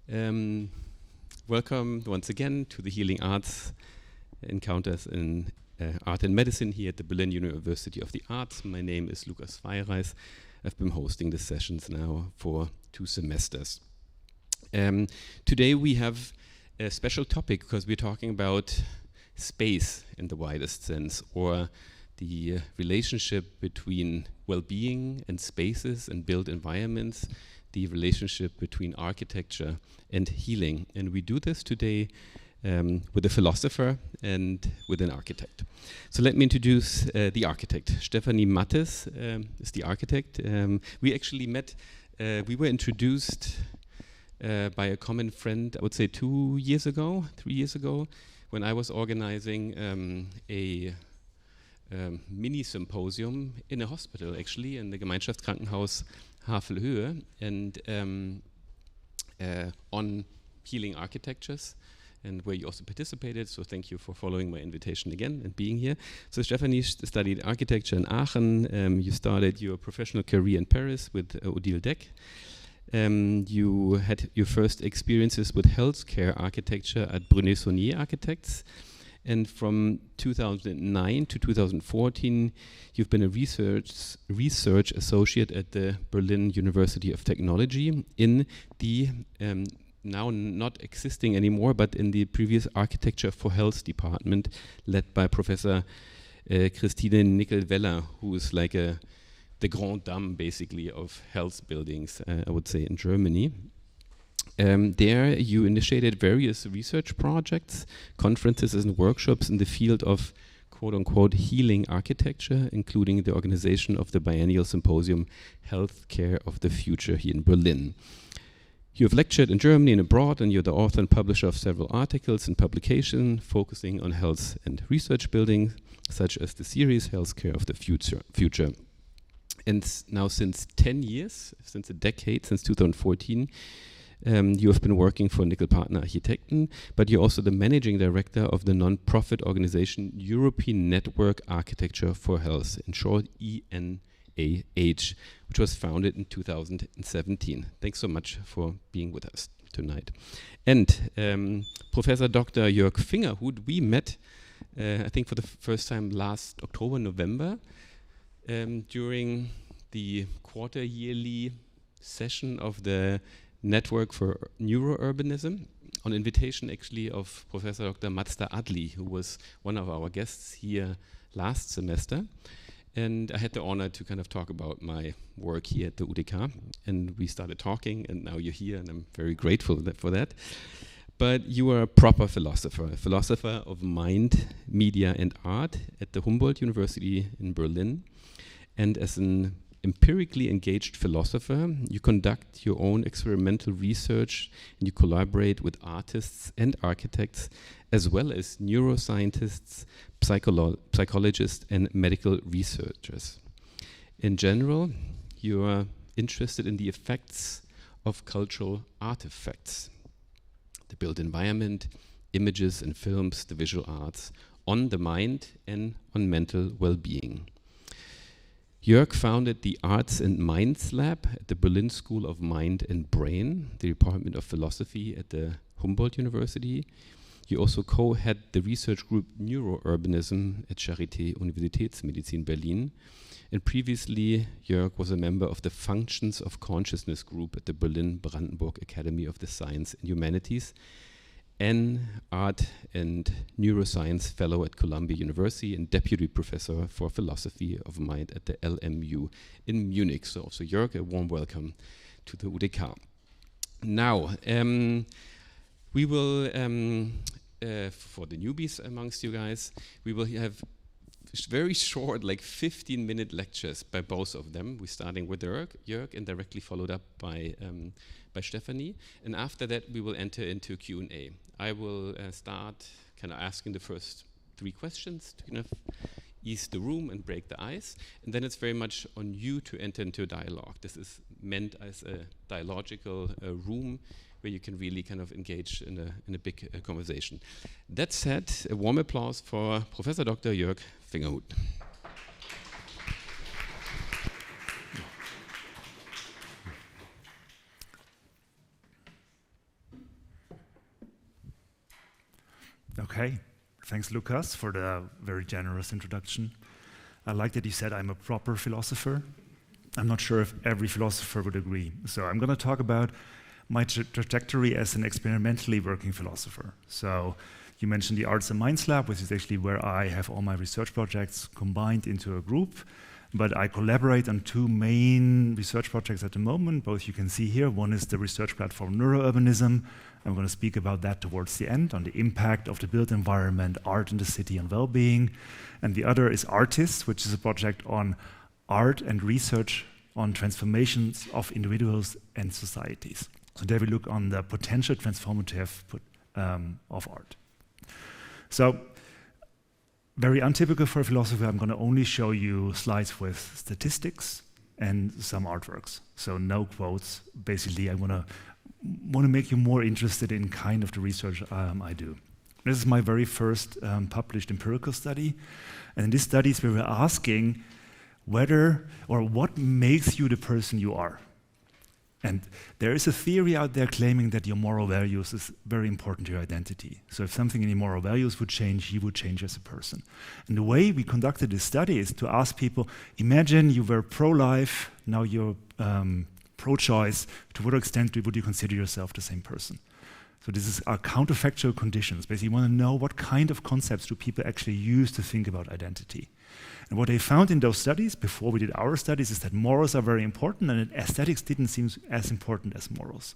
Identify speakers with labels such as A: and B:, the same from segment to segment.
A: Welcome once again to the Healing Arts Encounters in Art and Medicine here at the Berlin University of the Arts. My name is Lukas Feireiss. I've been hosting the sessions now for 2 semesters. Today we have a special topic because we're talking about space in the widest sense, or the relationship between well-being and spaces and built environments, the relationship between architecture and healing. And we do this today with a philosopher and with an architect. So let me introduce the architect. Stefanie Matthys is the architect. We actually met, we were introduced by a common friend, I would say 3 years ago, when I was organizing a mini symposium in a hospital, actually, in the Gemeinschaftskrankenhaus Havelhöhe, and on healing architectures, and where you also participated, so thank you for following my invitation again and being here. So Stefanie studied architecture in Aachen. You started your professional career in Paris with Odile Deck. You had your first experiences with healthcare architecture at Brunet-Saunier Architects. And from 2009 to 2014, you've been a research associate at the Berlin University of Technology in the now not existing anymore, but in the previous Architecture for Health department, led by Professor Christine Nickel-Weller, who is like the grande dame, basically, of health buildings, I would say, in Germany. There you initiated various research projects, conferences and workshops in the field of quote-unquote healing architecture, including the organization of the biennial symposium Healthcare of the Future here in Berlin. You have lectured in Germany and abroad, and you're the author and publisher of several articles and publications focusing on health and research buildings, such as the series Healthcare of the Future. And now since 10 years, since a decade, since 2014, you have been working for Nickel Partner Architekten, but you're also the managing director of the non-profit organization European Network Architecture for Health, in short ENAH, which was founded in 2017. Thanks so much for being with us tonight. And Professor Dr. Joerg Fingerhut, we met, I think for the first time last October, November, during the quarter-yearly session of the Network for Neurourbanism, on invitation actually of Professor Dr. Matthys Adli, who was one of our guests here last semester. And I had the honor to kind of talk about my work here at the UDK. And we started talking, and now you're here, and I'm very grateful for that. But you are a proper philosopher, a philosopher of mind, media, and art at the Humboldt University in Berlin. And as an empirically engaged philosopher, you conduct your own experimental research, and you collaborate with artists and architects, as well as neuroscientists, psychologists, and medical researchers. In general, you are interested in the effects of cultural artifacts, the built environment, images and films, the visual arts, on the mind and on mental well-being. Joerg founded the Arts and Minds Lab at the Berlin School of Mind and Brain, the Department of Philosophy at the Humboldt University. You also co-head the research group Neurourbanism at Charité Universitätsmedizin Berlin. And previously, Joerg was a member of the Functions of Consciousness group at the Berlin Brandenburg Academy of the Science and Humanities, an art and neuroscience fellow at Columbia University and deputy professor for philosophy of mind at the LMU in Munich. So Joerg, a warm welcome to the UDK. Now, we will, for the newbies amongst you guys, we will have very short, like 15-minute lectures by both of them. We're starting with Joerg and directly followed up by Stefanie. And after that, we will enter into Q&A. I will start kind of asking the first 3 questions to kind of ease the room and break the ice. And then it's very much on you to enter into a dialogue. This is meant as a dialogical room where you can really kind of engage in a big conversation. That said, a warm applause for Professor Dr. Joerg Fingerhut.
B: Okay, thanks Lukas for the very generous introduction. I like that you said I'm a proper philosopher. I'm not sure if every philosopher would agree. So I'm going to talk about my trajectory as an experimentally working philosopher. So you mentioned the Arts and Minds Lab, which is actually where I have all my research projects combined into a group. But I collaborate on two main research projects at the moment. Both you can see here. One is the research platform Neurourbanism. I'm going to speak about that towards the end, on the impact of the built environment, art in the city, and well-being. And the other is Artists, which is a project on art and research on transformations of individuals and societies. So there we look on the potential transformative of art. So, very untypical for a philosopher, I'm going to only show you slides with statistics and some artworks. So no quotes. Basically, I want to make you more interested in kind of the research I do. This is my very first published empirical study. And in these studies, we were asking whether or what makes you the person you are. And there is a theory out there claiming that your moral values is very important to your identity. So if something in your moral values would change, you would change as a person. And the way we conducted this study is to ask people, imagine you were pro-life, now you're pro-choice, to what extent would you consider yourself the same person? So this is our counterfactual conditions. Basically, you want to know what kind of concepts do people actually use to think about identity. And what they found in those studies, before we did our studies, is that morals are very important and that aesthetics didn't seem as important as morals.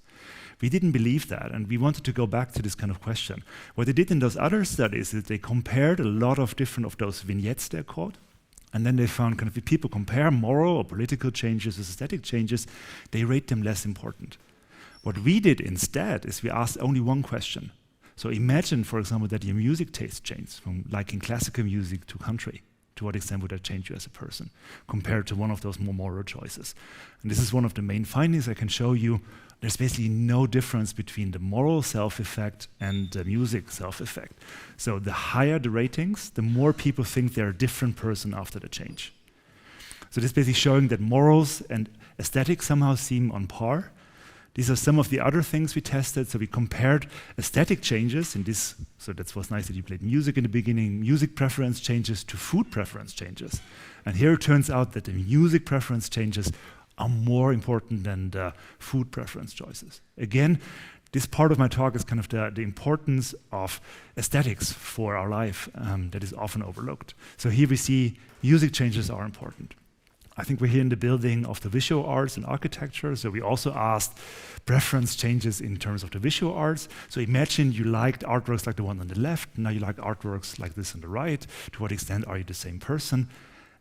B: We didn't believe that, and we wanted to go back to this kind of question. What they did in those other studies is they compared a lot of different of those vignettes, they're called, and then they found kind of if people compare moral or political changes with aesthetic changes, they rate them less important. What we did instead is we asked only one question. So imagine, for example, that your music taste changed from liking classical music to country. To what extent would that change you as a person compared to one of those more moral choices? And this is one of the main findings I can show you. There's basically no difference between the moral self-effect and the music self-effect. So the higher the ratings, the more people think they're a different person after the change. So this is basically showing that morals and aesthetics somehow seem on par. These are some of the other things we tested. So we compared aesthetic changes in this, so that was nice that you played music in the beginning, music preference changes to food preference changes. And here it turns out that the music preference changes are more important than the food preference choices. Again, this part of my talk is kind of the importance of aesthetics for our life that is often overlooked. So here we see music changes are important. I think we're here in the building of the visual arts and architecture, so we also asked preference changes in terms of the visual arts. So imagine you liked artworks like the one on the left, now you like artworks like this on the right. To what extent are you the same person?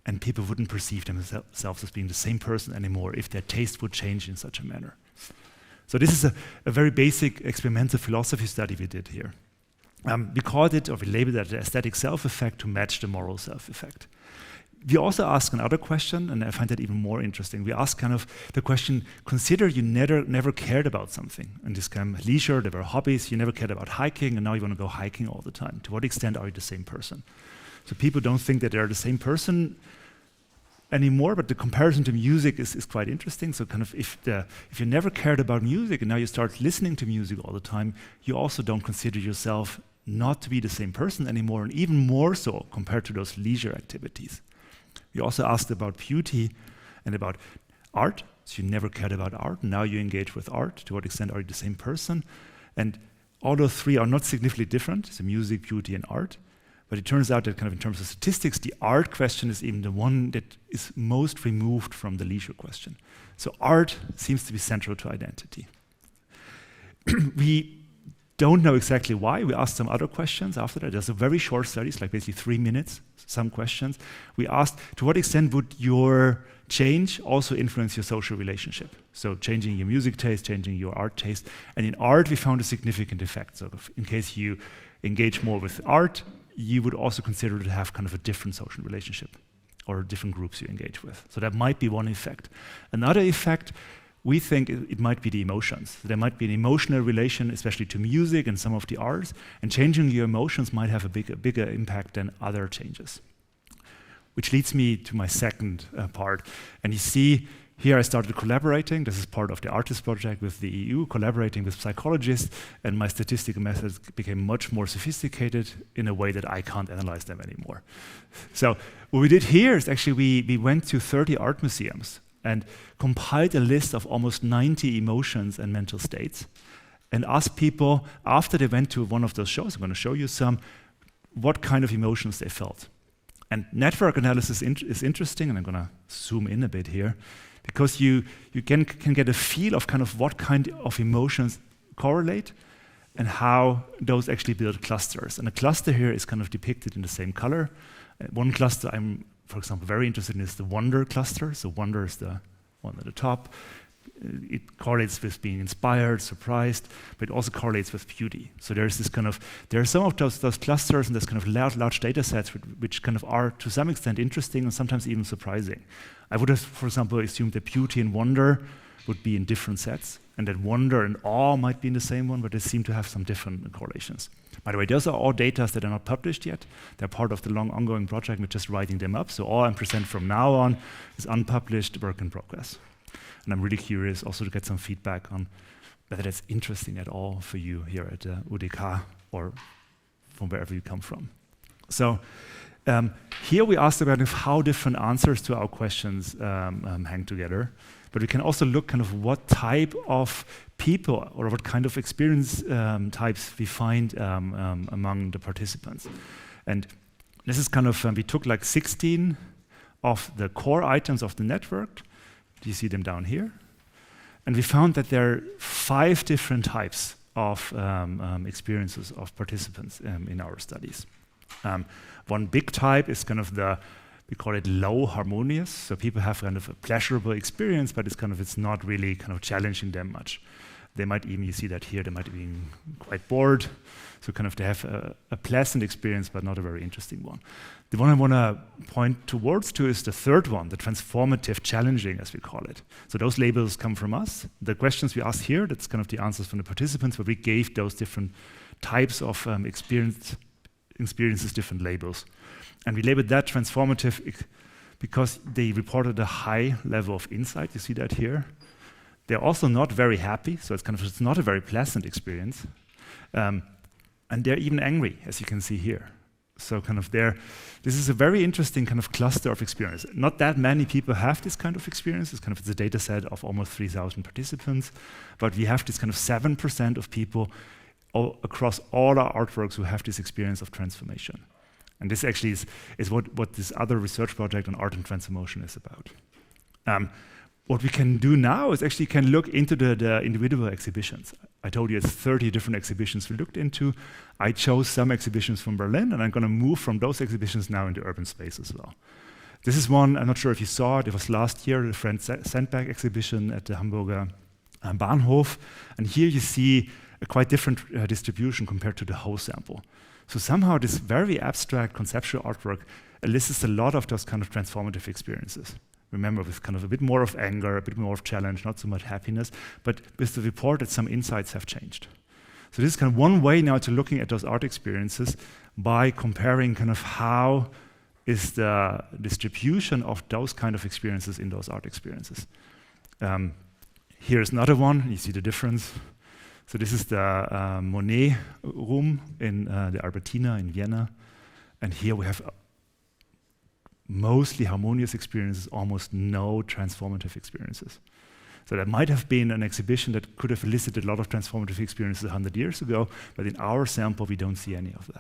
B: And people wouldn't perceive themselves as being the same person anymore if their taste would change in such a manner. So this is a very basic experimental philosophy study we did here. We called it, or we labeled it, the aesthetic self-effect to match the moral self-effect. We also ask another question, and I find that even more interesting. We ask kind of the question, consider you never cared about something. In this kind of leisure, there were hobbies, you never cared about hiking, and now you want to go hiking all the time. To what extent are you the same person? So people don't think that they're the same person anymore, but the comparison to music is quite interesting. So kind of if you never cared about music and now you start listening to music all the time, you also don't consider yourself not to be the same person anymore, and even more so compared to those leisure activities. We also asked about beauty and about art. So you never cared about art, now you engage with art. To what extent are you the same person? And all those three are not significantly different, so music, beauty, and art. But it turns out that kind of in terms of statistics, the art question is even the one that is most removed from the leisure question. So art seems to be central to identity. We don't know exactly why. We asked some other questions after that. There's a very short studies, like basically 3 minutes, some questions. We asked, to what extent would your change also influence your social relationship? So changing your music taste, changing your art taste. And in art, we found a significant effect. So in case you engage more with art, you would also consider to have kind of a different social relationship or different groups you engage with. So that might be one effect. Another effect, we think it might be the emotions. There might be an emotional relation, especially to music and some of the arts, and changing your emotions might have a bigger impact than other changes. Which leads me to my second part. And you see Here I started collaborating. This is part of the artist project with the EU, collaborating with psychologists, and my statistical methods became much more sophisticated in a way that I can't analyze them anymore. So what we did here is actually we went to 30 art museums and compiled a list of almost 90 emotions and mental states and asked people, after they went to one of those shows, I'm going to show you some, what kind of emotions they felt. And network analysis is interesting, and I'm going to zoom in a bit here, because you can get a feel of kind of what kind of emotions correlate and how those actually build clusters. And a cluster here is kind of depicted in the same color. One cluster I'm, for example, very interested in is the wonder cluster. So wonder is the one at the top. It correlates with being inspired, surprised, but it also correlates with beauty. So there are some of those clusters and there's kind of large data sets which kind of are to some extent interesting and sometimes even surprising. I would have, for example, assumed that beauty and wonder would be in different sets, and that wonder and awe might be in the same one, but they seem to have some different correlations. By the way, those are all data that are not published yet. They're part of the long ongoing project. We're just writing them up. So all I'm presenting from now on is unpublished work in progress. And I'm really curious also to get some feedback on whether that's interesting at all for you here at UDK or from wherever you come from. So here we asked about how different answers to our questions hang together. But we can also look kind of what type of people or what kind of experience types we find among the participants. And this is kind of, we took like 16 of the core items of the network. Do you see them down here? And we found that there are 5 different types of experiences of participants in our studies. One big type is kind of we call it low harmonious. So people have kind of a pleasurable experience, but it's not really kind of challenging them much. They might even, you see that here, they might be quite bored. So kind of they have a pleasant experience, but not a very interesting one. The one I want to point towards to is the third one, the transformative challenging, as we call it. So those labels come from us. The questions we asked here, that's kind of the answers from the participants, but we gave those different types of experiences different labels. And we labeled that transformative because they reported a high level of insight. You see that here. They're also not very happy, so it's not a very pleasant experience. And they're even angry, as you can see here. So this is a very interesting kind of cluster of experience. Not that many people have this kind of experience. It's a data set of almost 3,000 participants, but we have this kind of 7% of people across all our artworks who have this experience of transformation. And this actually is what this other research project on art and transformation is about. What we can do now is actually can look into the individual exhibitions. I told you it's 30 different exhibitions we looked into. I chose some exhibitions from Berlin, and I'm going to move from those exhibitions now into urban space as well. This is one, I'm not sure if you saw it was last year, the Franz Sandberg exhibition at the Hamburger Bahnhof. And here you see a quite different distribution compared to the whole sample. So somehow this very abstract conceptual artwork elicits a lot of those kind of transformative experiences. Remember, with kind of a bit more of anger, a bit more of challenge, not so much happiness, but with the report that some insights have changed. So this is kind of one way now to looking at those art experiences by comparing kind of how is the distribution of those kind of experiences in those art experiences. Here's another one, you see the difference. So this is the Monet room in the Albertina in Vienna. And here we have mostly harmonious experiences, almost no transformative experiences. So that might have been an exhibition that could have elicited a lot of transformative experiences 100 years ago, but in our sample, we don't see any of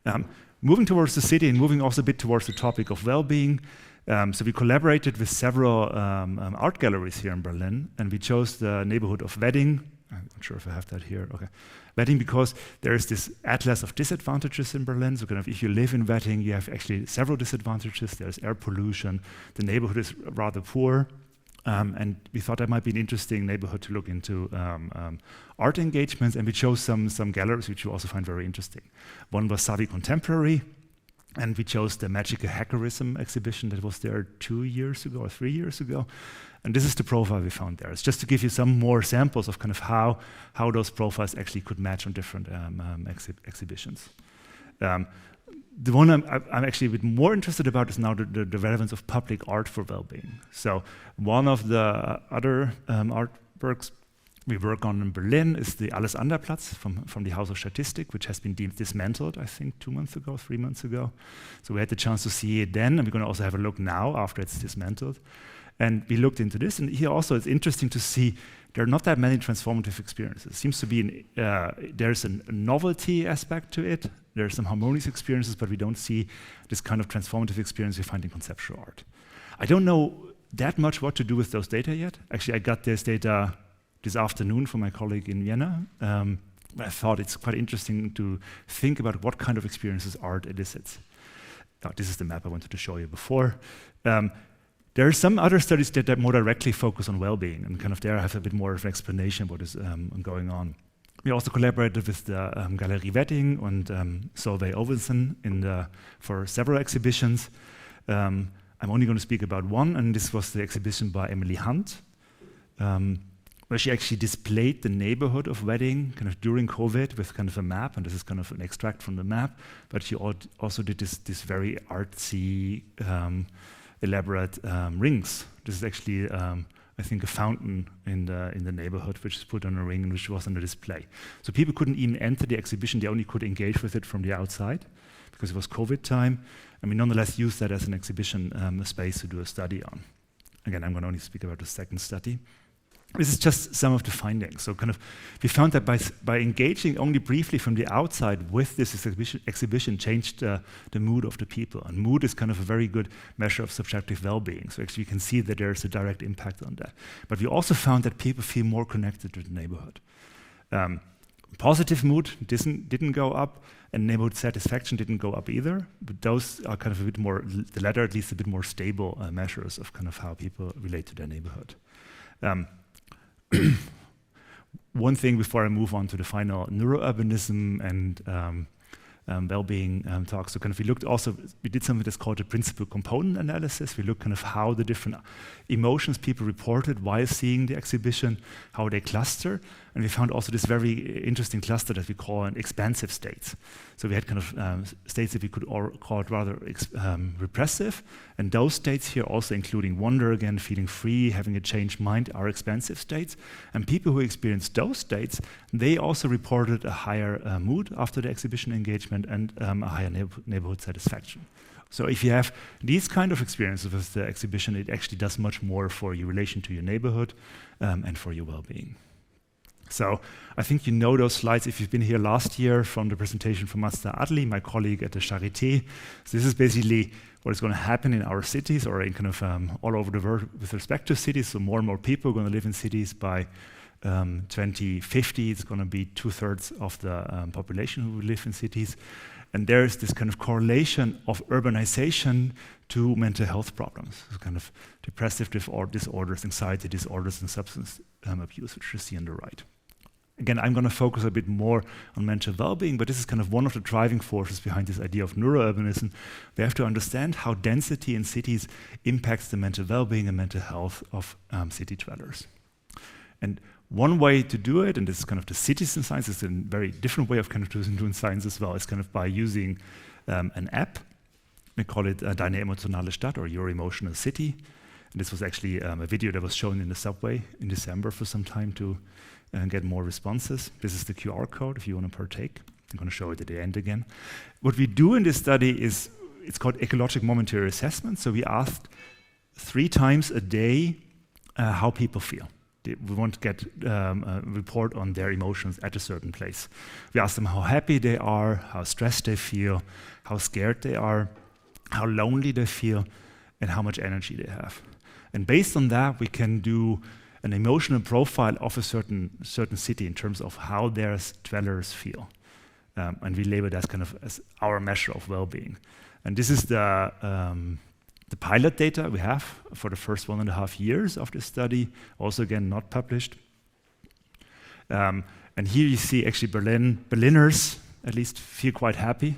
B: that. Moving towards the city and moving also a bit towards the topic of well-being, so we collaborated with several art galleries here in Berlin, and we chose the neighborhood of Wedding. I'm not sure if I have that here. Okay, Wedding, because there is this atlas of disadvantages in Berlin. So kind of if you live in Wedding, you have actually several disadvantages. There's air pollution. The neighborhood is rather poor. And we thought that might be an interesting neighborhood to look into art engagements. And we chose some galleries which you also find very interesting. One was Savvy Contemporary. And we chose the Magical Hackerism exhibition that was there 2 years ago or 3 years ago. And this is the profile we found there. It's just to give you some more samples of kind of how those profiles actually could match on different exhibitions. the one I'm actually a bit more interested about is now the relevance of public art for well-being. So one of the other artworks we work on in Berlin is the Alles-Ander-Platz from the House of Statistik, which has been deemed dismantled, I think 2 months ago, 3 months ago. So we had the chance to see it then, and we're going to also have a look now after it's dismantled. And we looked into this, and here also it's interesting to see there are not that many transformative experiences. It seems to be there's a novelty aspect to it. There are some harmonious experiences, but we don't see this kind of transformative experience we find in conceptual art. I don't know that much what to do with those data yet. Actually, I got this data this afternoon from my colleague in Vienna. I thought it's quite interesting to think about what kind of experiences art elicits. This is the map I wanted to show you before. There are some other studies that more directly focus on well-being, and kind of there I have a bit more of an explanation of what is going on. We also collaborated with the Galerie Wedding and Solveig Ovensen for several exhibitions. I'm only going to speak about one, and this was the exhibition by Emily Hunt, where she actually displayed the neighborhood of Wedding kind of during COVID with kind of a map, and this is kind of an extract from the map, but she also did this very artsy, elaborate rings. This is actually, I think, a fountain in the neighborhood, which is put on a ring and which was on a display. So people couldn't even enter the exhibition, they only could engage with it from the outside, because it was COVID time, and we nonetheless used that as an exhibition space to do a study on. Again, I'm going to only speak about the second study. This is just some of the findings. So kind of, we found that by engaging only briefly from the outside with this exhibition changed the mood of the people. And mood is kind of a very good measure of subjective well-being. So actually you can see that there's a direct impact on that. But we also found that people feel more connected to the neighborhood. Positive mood didn't go up, and neighborhood satisfaction didn't go up either. But those are kind of a bit more, the latter at least, a bit more stable measures of kind of how people relate to their neighborhood. One thing before I move on to the final neurourbanism and well-being talk. So kind of we did something that's called a principal component analysis. We looked kind of how the different emotions people reported while seeing the exhibition, how they cluster. And we found also this very interesting cluster that we call an expansive states. So we had kind of states that we could call it rather repressive. And those states here, also including wonder again, feeling free, having a changed mind, are expansive states. And people who experienced those states, they also reported a higher mood after the exhibition engagement and a higher neighborhood satisfaction. So if you have these kind of experiences with the exhibition, it actually does much more for your relation to your neighborhood and for your well-being. So I think you know those slides if you've been here last year from the presentation from Mazda Adli, my colleague at the Charité. So this is basically what is going to happen in our cities or in kind of all over the world with respect to cities. So more and more people are going to live in cities by 2050. It's going to be 2/3 of the population who will live in cities. And there's this kind of correlation of urbanization to mental health problems, so kind of depressive disorders, anxiety disorders, and substance abuse, which you see on the right. Again, I'm going to focus a bit more on mental well-being, but this is kind of one of the driving forces behind this idea of neurourbanism. We have to understand how density in cities impacts the mental well-being and mental health of city dwellers. And one way to do it, and this is kind of the citizen science, is a very different way of kind of doing science as well, is kind of by using an app. We call it Deine emotionale Stadt, or Your Emotional City. And this was actually a video that was shown in the subway in December for some time to get more responses. This is the QR code if you want to partake. I'm going to show it at the end again. What we do in this study is, it's called ecologic momentary assessment. So we asked 3 times a day how people feel. We want to get a report on their emotions at a certain place. We ask them how happy they are, how stressed they feel, how scared they are, how lonely they feel, and how much energy they have. And based on that, we can do an emotional profile of a certain city in terms of how their dwellers feel. And we label that kind of as our measure of well-being. And this is the pilot data we have for the first 1.5 years of this study, also again not published. And here you see actually Berliners at least feel quite happy.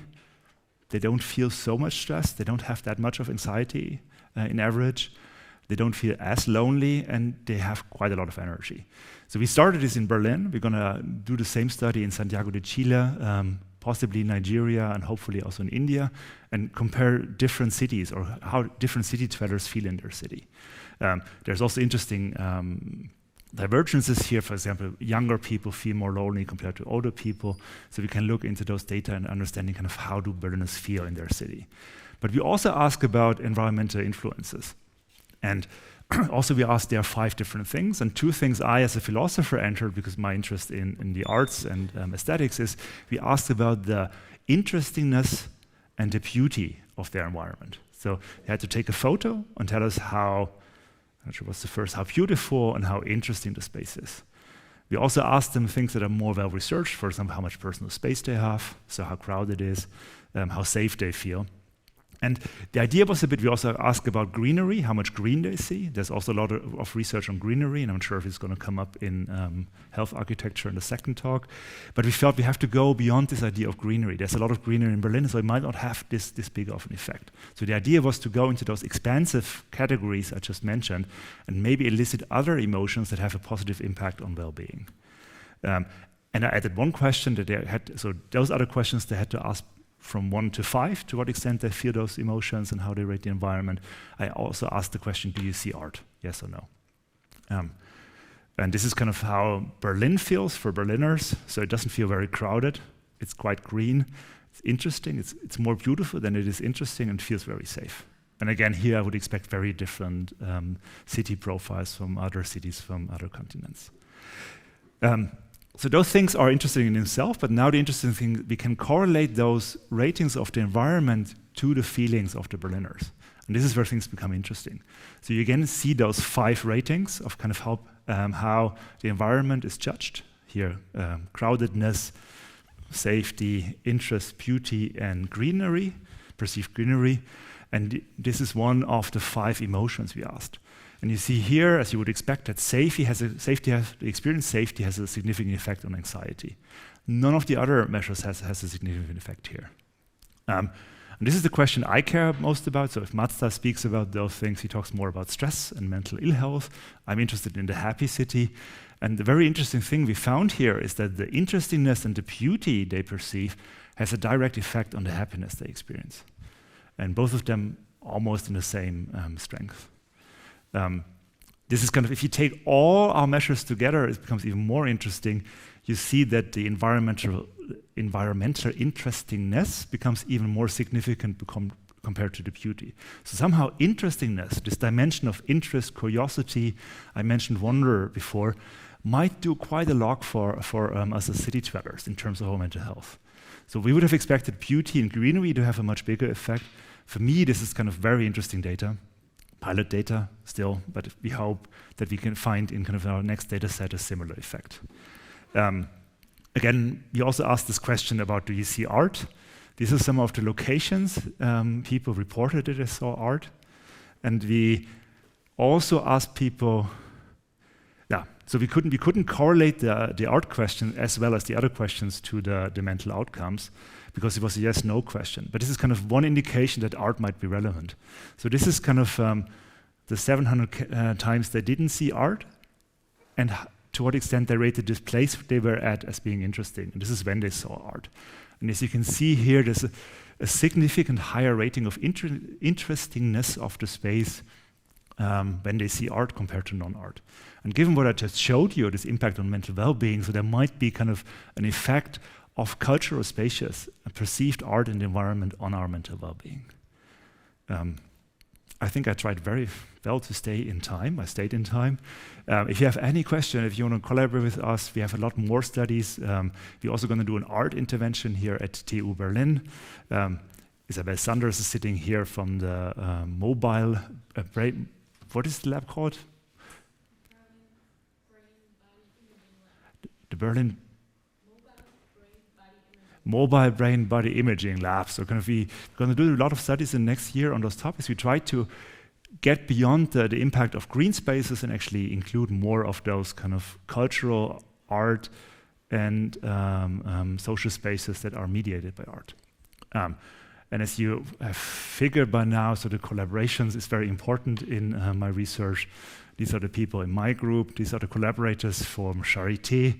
B: They don't feel so much stress, they don't have that much of anxiety in average. They don't feel as lonely, and they have quite a lot of energy. So we started this in Berlin. We're going to do the same study in Santiago de Chile possibly Nigeria and hopefully also in India, and compare different cities or how different city dwellers feel in their city. There's also interesting divergences here. For example, younger people feel more lonely compared to older people. So we can look into those data and understanding kind of how do Berliners feel in their city. But we also ask about environmental influences. And also we asked there 5 different things. And 2 things I as a philosopher entered because my interest in the arts and aesthetics is we asked about the interestingness and the beauty of their environment. So they had to take a photo and tell us how, I'm not sure what's the first, how beautiful and how interesting the space is. We also asked them things that are more well researched, for example, how much personal space they have, so how crowded it is, how safe they feel. And the idea was a bit, we also asked about greenery, how much green they see. There's also a lot of research on greenery, and I'm sure if it's going to come up in health architecture in the second talk. But we felt we have to go beyond this idea of greenery. There's a lot of greenery in Berlin, so it might not have this big of an effect. So the idea was to go into those expansive categories I just mentioned, and maybe elicit other emotions that have a positive impact on well-being. And I added one question that they had, so those other questions they had to ask from 1 to 5, to what extent they feel those emotions and how they rate the environment. I also asked the question, do you see art? Yes or no? And this is kind of how Berlin feels for Berliners. So it doesn't feel very crowded. It's quite green. It's interesting. It's more beautiful than it is interesting and feels very safe. And again, here I would expect very different city profiles from other cities from other continents. So those things are interesting in themselves, but now the interesting thing, we can correlate those ratings of the environment to the feelings of the Berliners. And this is where things become interesting. So you again see those 5 ratings of kind of how the environment is judged. Here, crowdedness, safety, interest, beauty, and greenery, perceived greenery. And this is one of the 5 emotions we asked. And you see here, as you would expect, that the experienced safety has a significant effect on anxiety. None of the other measures has a significant effect here. And this is the question I care most about. So if Matthys speaks about those things, he talks more about stress and mental ill health. I'm interested in the happy city. And the very interesting thing we found here is that the interestingness and the beauty they perceive has a direct effect on the happiness they experience. And both of them almost in the same strength. This is kind of, if you take all our measures together, it becomes even more interesting. You see that the environmental interestingness becomes even more significant compared to the beauty. So somehow interestingness, this dimension of interest, curiosity, I mentioned wonder before, might do quite a lot for us as city dwellers in terms of our mental health. So we would have expected beauty and greenery to have a much bigger effect. For me, this is kind of very interesting data. Pilot data still, but we hope that we can find in kind of our next data set a similar effect. Again, we also asked this question about, do you see art? These are some of the locations people reported that they saw art. And we also asked people, so we couldn't correlate the art question as well as the other questions to the mental outcomes, because it was a yes/no question. But this is kind of one indication that art might be relevant. So this is kind of the 700 times they didn't see art, and to what extent they rated this place they were at as being interesting. And this is when they saw art. And as you can see here, there's a significant higher rating of interestingness of the space when they see art compared to non-art. And given what I just showed you, this impact on mental well-being, so there might be kind of an effect of cultural spaces and perceived art in the environment on our mental well-being. I think I tried very well to stay in time. I stayed in time. If you have any question, if you want to collaborate with us, we have a lot more studies. We're also going to do an art intervention here at TU Berlin. Isabel Sanders is sitting here from the mobile brain. What is the lab called? The Berlin Mobile Brain Body Imaging Lab. So we're going to do a lot of studies in next year on those topics. We try to get beyond the impact of green spaces and actually include more of those kind of cultural art and social spaces that are mediated by art. And as you have figured by now, so the collaborations is very important in my research. These are the people in my group. These are the collaborators from Charité.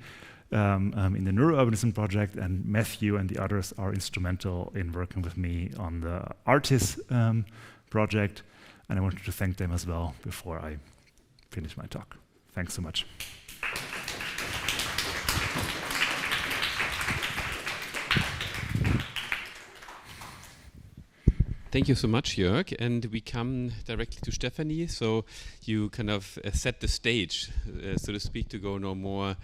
B: in the neurourbanism project, and Matthew and the others are instrumental in working with me on the ARTIS project, and I wanted to thank them as well before I finish my talk. Thanks so much.
A: Thank you so much, Joerg. And we come directly to Stefanie. So you kind of set the stage, so to speak, to go no more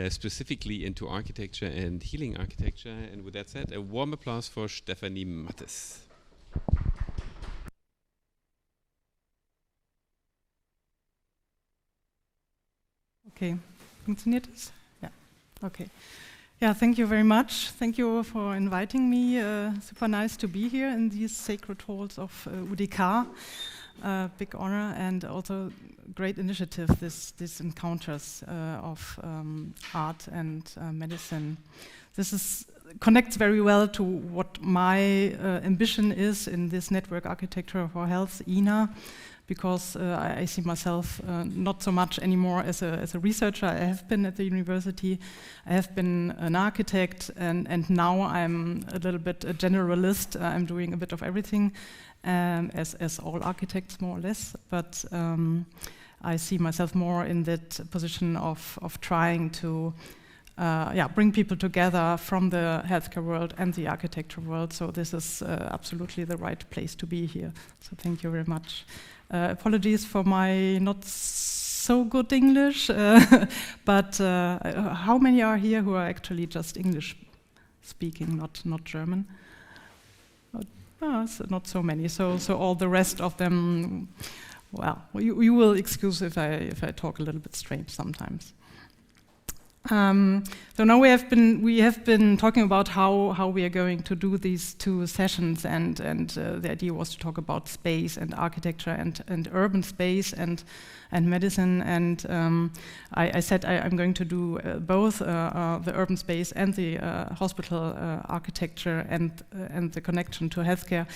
A: specifically into architecture and healing architecture. And with that said, a warm applause for Stefanie Matthys.
C: Okay, funktioniert es? Yeah, okay. Yeah, thank you very much. Thank you for inviting me. Super nice to be here in these sacred halls of UDK. Big honor and also great initiative, this encounters of art and medicine. This connects very well to what my ambition is in this network architecture for health, INA, because I see myself not so much anymore as a researcher. I have been at the university, I have been an architect, and now I'm a little bit a generalist. I'm doing a bit of everything, as all architects more or less, but I see myself more in that position of trying to bring people together from the healthcare world and the architecture world. So this is absolutely the right place to be here. So thank you very much. Apologies for my not so good English, but how many are here who are actually just English speaking, not German? So not so many. So all the rest of them, well, you will excuse if I talk a little bit strange sometimes. So now we have been talking about how we are going to do these two sessions, and the idea was to talk about space and architecture and urban space and medicine, and I said I'm going to do both the urban space and the hospital architecture and the connection to healthcare.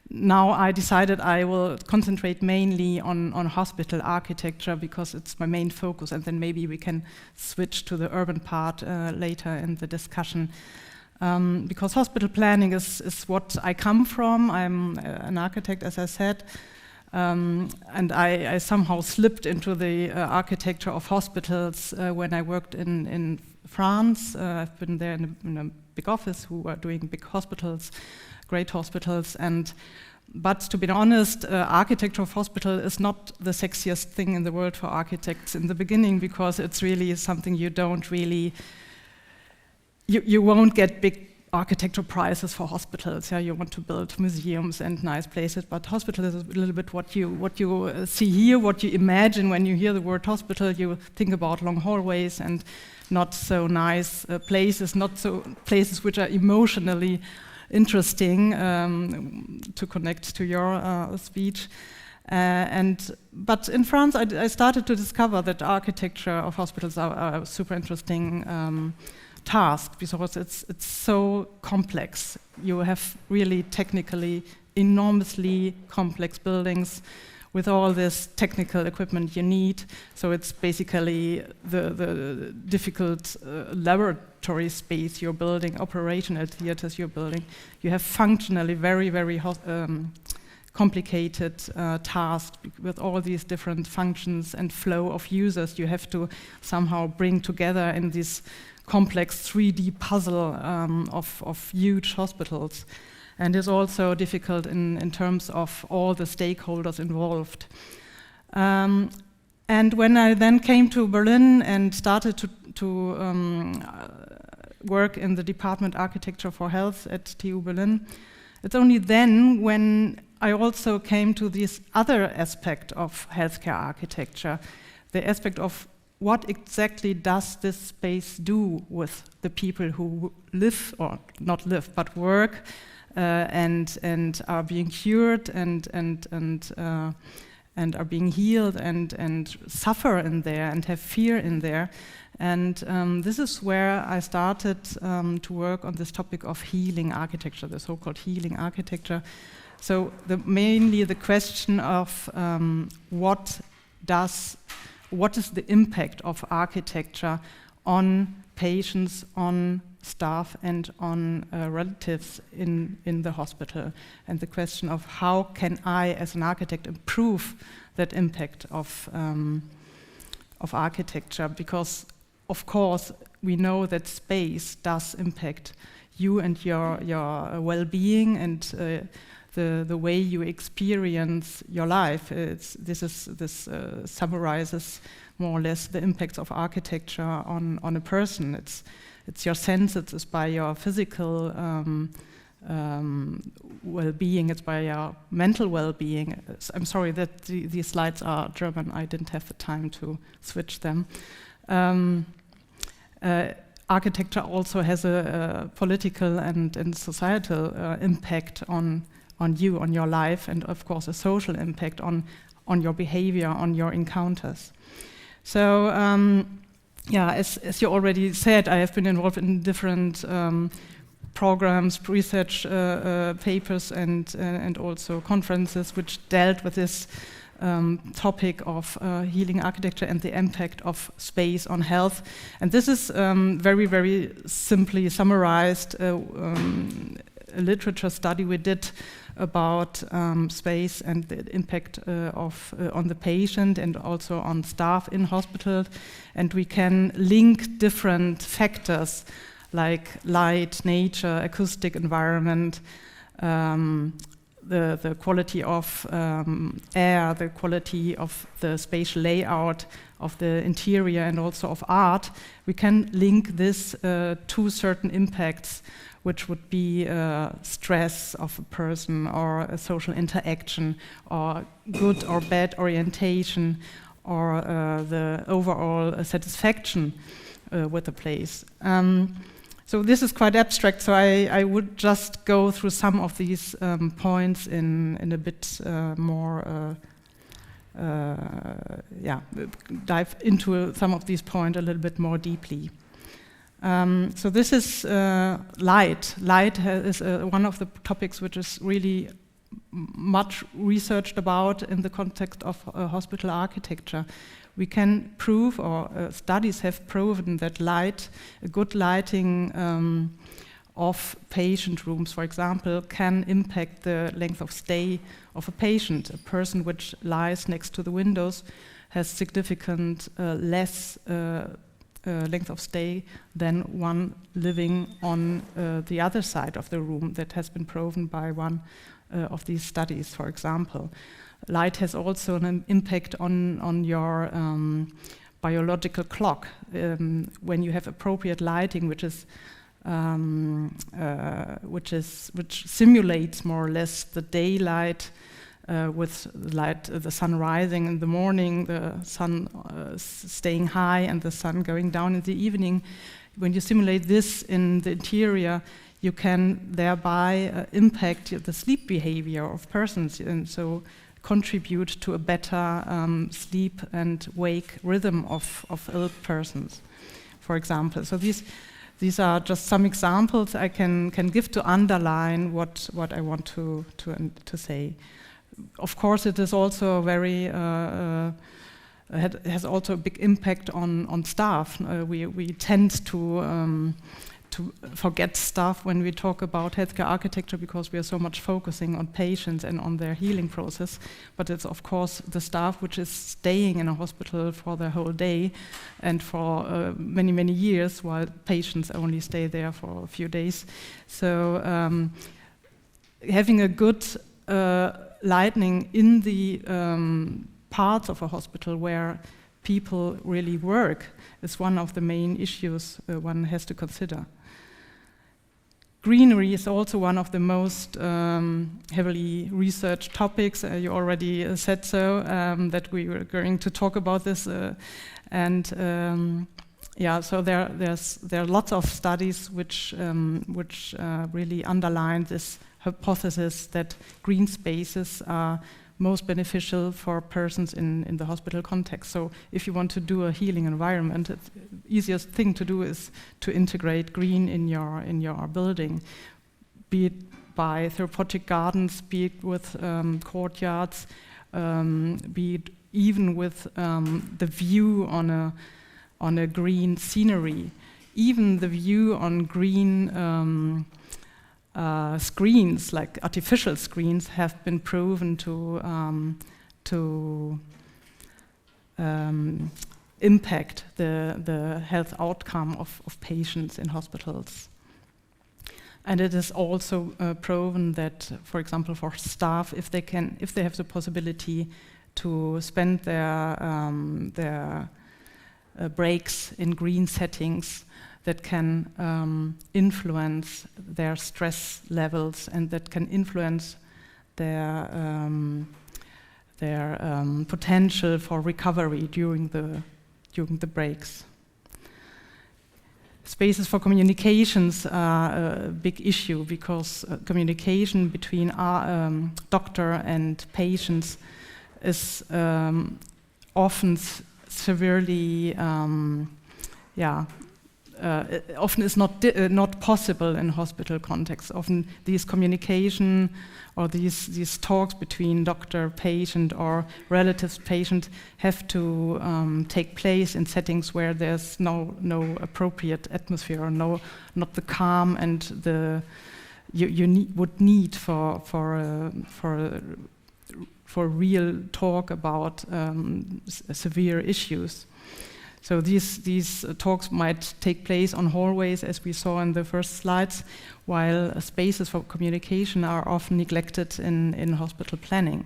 C: Now I decided I will concentrate mainly on hospital architecture because it's my main focus, and then maybe we can switch to the urban part later in the discussion. Because hospital planning is what I come from. I'm an architect, as I said, and I somehow slipped into the architecture of hospitals when I worked in France. I've been there in a big office who are doing big hospitals, great hospitals, but to be honest, architecture of hospital is not the sexiest thing in the world for architects in the beginning, because it's really something you don't really, you won't get big architecture prizes for hospitals. Yeah, you want to build museums and nice places, but hospital is a little bit what you see here, what you imagine when you hear the word hospital. You think about long hallways and not so nice places, not so places which are emotionally interesting to connect to your speech. But in France, I started to discover that architecture of hospitals are a super interesting task, because it's so complex. You have really technically enormously complex buildings with all this technical equipment you need. So it's basically the difficult laboratory space you're building, operational theaters you're building. You have functionally very, very complicated tasks with all these different functions and flow of users you have to somehow bring together in this complex 3D puzzle of huge hospitals. And is also difficult in terms of all the stakeholders involved. And when I then came to Berlin and started to work in the Department Architecture for Health at TU Berlin, it's only then when I also came to this other aspect of healthcare architecture, the aspect of what exactly does this space do with the people who live, or not live, but work, and are being cured and are being healed and suffer in there and have fear in there. And this is where I started to work on this topic of healing architecture, the so-called healing architecture. So mainly the question of what is the impact of architecture on patients, on staff, and on relatives in the hospital. And the question of how can I, as an architect, improve that impact of architecture, because of course we know that space does impact you and your well-being and the way you experience your life. This summarizes more or less the impacts of architecture on a person. It's your senses, it's by your physical well-being, it's by your mental well-being. I'm sorry that these slides are German. I didn't have the time to switch them. Architecture also has a political and societal impact on you, on your life, and of course a social impact on your behavior, on your encounters. So, as you already said, I have been involved in different programs, research papers, and also conferences which dealt with this topic of healing architecture and the impact of space on health. And this is very, very simply summarized a literature study we did about space and the impact on the patient and also on staff in hospitals. And we can link different factors like light, nature, acoustic environment, the quality of air, the quality of the spatial layout of the interior and also of art. We can link this to certain impacts, which would be stress of a person or a social interaction or good or bad orientation or the overall satisfaction with the place. So this is quite abstract, so I would just go through some of these points in a bit more, dive into some of these points a little bit more deeply. So this is light. Light is one of the topics which is really much researched about in the context of hospital architecture. We can prove, or studies have proven, that light, a good lighting of patient rooms, for example, can impact the length of stay of a patient. A person which lies next to the windows has significant less length of stay than one living on the other side of the room. That has been proven by one of these studies, for example. Light has also an impact on your biological clock. When you have appropriate lighting, which simulates more or less the daylight, with light, the sun rising in the morning, the sun staying high, and the sun going down in the evening. When you simulate this in the interior, you can thereby impact the sleep behavior of persons, and so contribute to a better sleep and wake rhythm of ill persons, for example. So these are just some examples I can give to underline what I want to say. Of course, it is also very has also a big impact on staff. We tend to forget staff when we talk about healthcare architecture because we are so much focusing on patients and on their healing process. But it's of course the staff which is staying in a hospital for the whole day and for many, many years, while patients only stay there for a few days. So having a good lighting in the parts of a hospital where people really work is one of the main issues one has to consider. Greenery is also one of the most heavily researched topics. You already said so, that we were going to talk about this. So there are lots of studies which really underline this hypothesis that green spaces are most beneficial for persons in the hospital context. So if you want to do a healing environment, the easiest thing to do is to integrate green in your building, be it by therapeutic gardens, be it with courtyards, be it even with the view on on a green scenery. Even the view on green screens, like artificial screens, have been proven to impact the health outcome of patients in hospitals. And it is also proven that, for example, for staff, if they have the possibility to spend their breaks in green settings, that can influence their stress levels and that can influence their potential for recovery during the breaks. Spaces for communications are a big issue because communication between doctor and patients is often severely, often is not possible in hospital contexts. Often these communication or these talks between doctor, patient, or relatives, patient have to take place in settings where there's no appropriate atmosphere or not the calm and the you would need for real talk about severe issues. So these talks might take place on hallways, as we saw in the first slides, while spaces for communication are often neglected in hospital planning.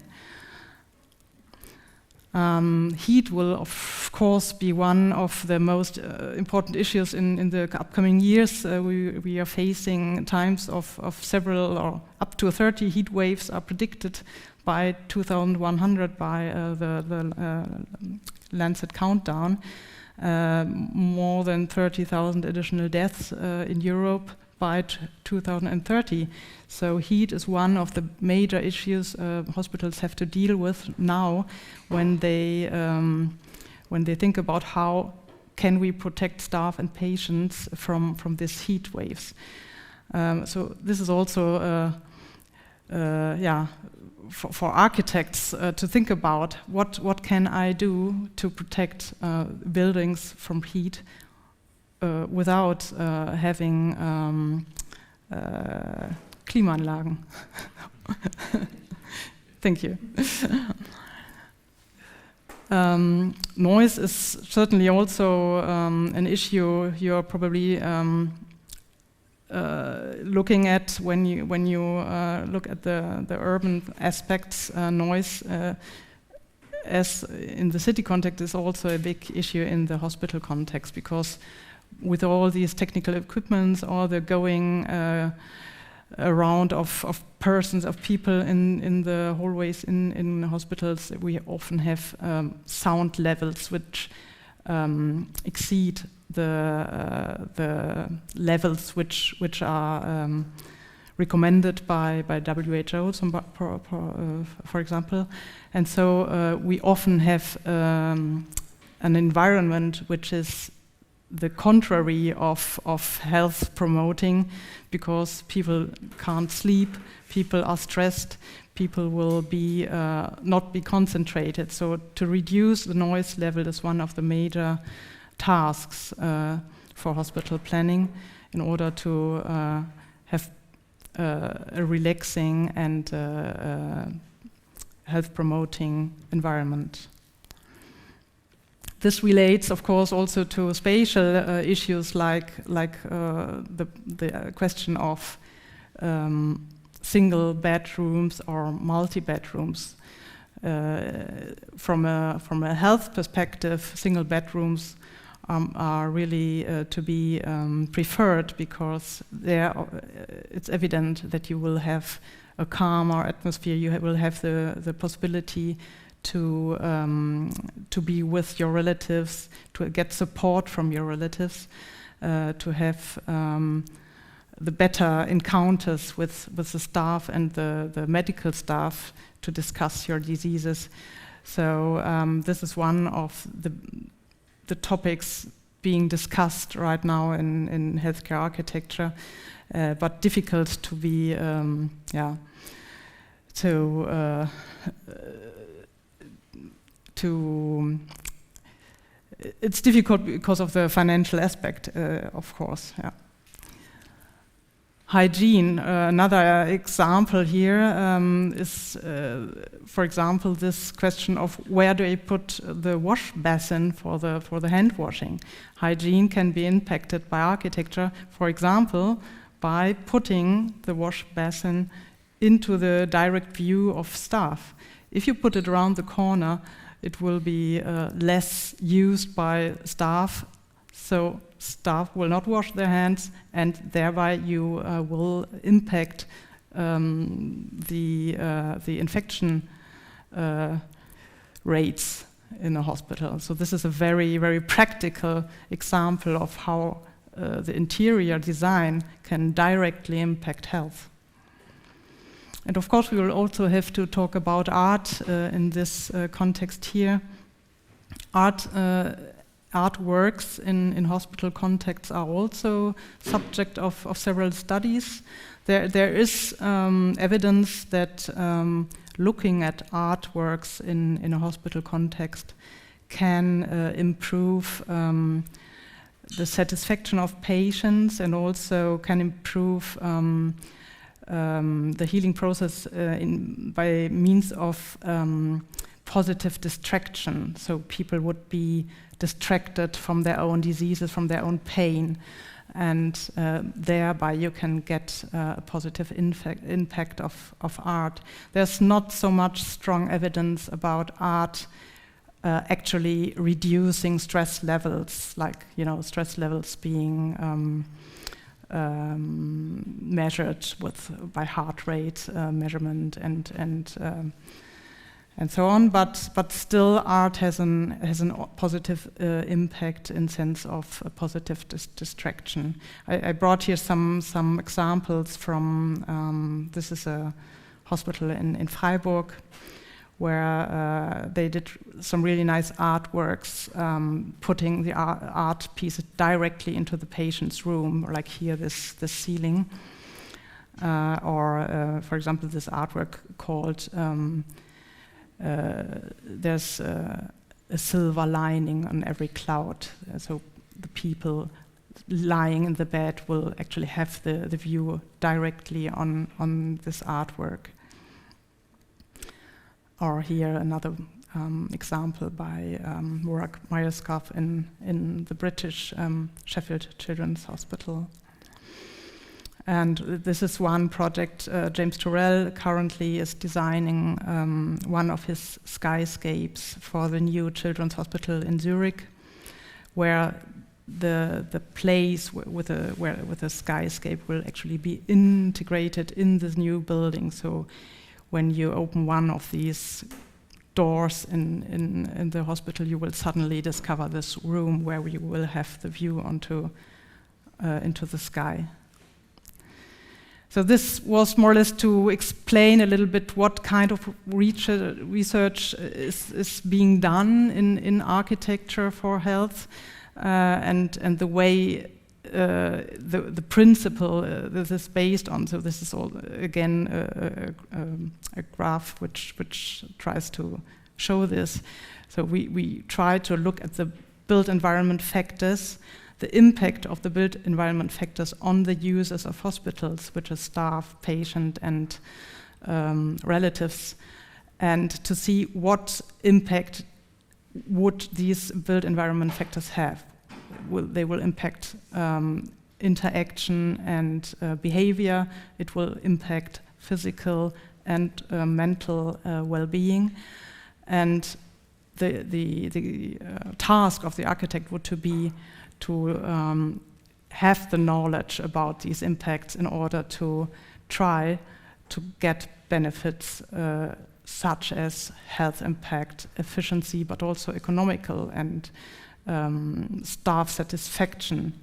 C: Heat will, of course, be one of the most important issues in the upcoming years. We are facing times of several or up to 30 heat waves are predicted by 2100 by the Lancet Countdown. More than 30,000 additional deaths in Europe by 2030. So heat is one of the major issues hospitals have to deal with now when they think about how can we protect staff and patients from these heat waves. So this is also for architects to think about what can I do to protect buildings from heat without having Klimaanlagen. Thank you. Noise is certainly also an issue you're probably looking at when you look at the urban aspects. Noise, as in the city context, is also a big issue in the hospital context, because with all these technical equipments, all the going around of persons, of people in the hallways in hospitals, we often have sound levels which exceed the levels which are recommended by WHO, for example. And so we often have an environment which is the contrary of health promoting, because people can't sleep, people are stressed, people will be not be concentrated. So to reduce the noise level is one of the major tasks for hospital planning in order to have a relaxing and health promoting environment. This relates, of course, also to spatial issues like the question of single bedrooms or multi-bedrooms. From a health perspective, single bedrooms are really to be preferred, because there it's evident that you will have a calmer atmosphere. You will have the possibility to be with your relatives, to get support from your relatives, to have the better encounters with the staff and the medical staff to discuss your diseases. So this is one of the topics being discussed right now in healthcare architecture, but difficult to be to it's difficult because of the financial aspect, of course. Yeah. Hygiene, another example here is, for example, this question of where do I put the wash basin for the hand washing. Hygiene can be impacted by architecture, for example, by putting the wash basin into the direct view of staff. If you put it around the corner, it will be less used by staff, so staff will not wash their hands, and thereby you will impact the infection rates in a hospital. So this is a very, very practical example of how the interior design can directly impact health. And of course, we will also have to talk about art in this context here. Artworks in hospital contexts are also subject of several studies. There is evidence that looking at artworks in a hospital context can improve the satisfaction of patients, and also can improve the healing process by means of positive distraction. So people would be distracted from their own diseases, from their own pain, and thereby you can get a positive impact of art. There's not so much strong evidence about art actually reducing stress levels, like stress levels being measured by heart rate measurement and so on, but still art has a positive impact in sense of a positive distraction. I brought here some examples from this is a hospital in Freiburg, where they did some really nice artworks, putting the art pieces directly into the patient's room, like here this ceiling, or for example this artwork called there's a silver lining on every cloud, so the people lying in the bed will actually have the view directly on this artwork. Or here another example by Joerg in the British Sheffield Children's Hospital. And this is one project. James Turrell currently is designing one of his skyscapes for the new children's hospital in Zurich, where the place with a skyscape will actually be integrated in this new building. So when you open one of these doors in the hospital, you will suddenly discover this room where you will have the view into the sky. So this was more or less to explain a little bit what kind of research is being done in architecture for health, and the way the principle this is based on. So this is all again a graph which tries to show this. So we try to look at the built environment factors, the impact of the built environment factors on the users of hospitals, which is staff, patient, and relatives, and to see what impact would these built environment factors have. They will impact interaction and behavior. It will impact physical and mental well-being. And the task of the architect would be to have the knowledge about these impacts in order to try to get benefits such as health impact, efficiency, but also economical and staff satisfaction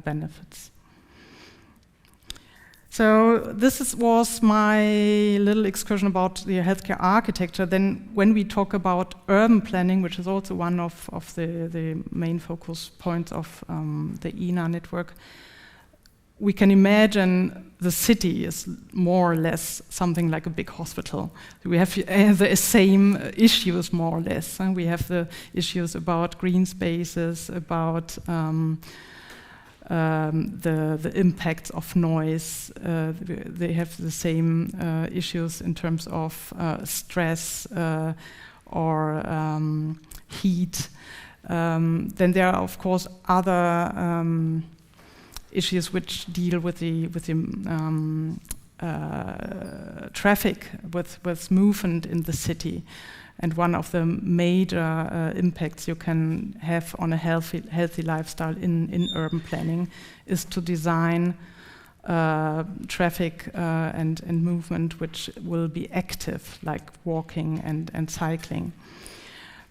C: benefits. So this was my little excursion about the healthcare architecture. Then when we talk about urban planning, which is also one of the main focus points of the ENA network, we can imagine the city is more or less something like a big hospital. We have the same issues more or less. And we have the issues about green spaces, about the impacts of noise. They have the same issues in terms of stress or heat. Then there are, of course, other issues which deal with the traffic, with movement in the city. And one of the major impacts you can have on a healthy lifestyle in urban planning is to design traffic and movement which will be active, like walking and cycling.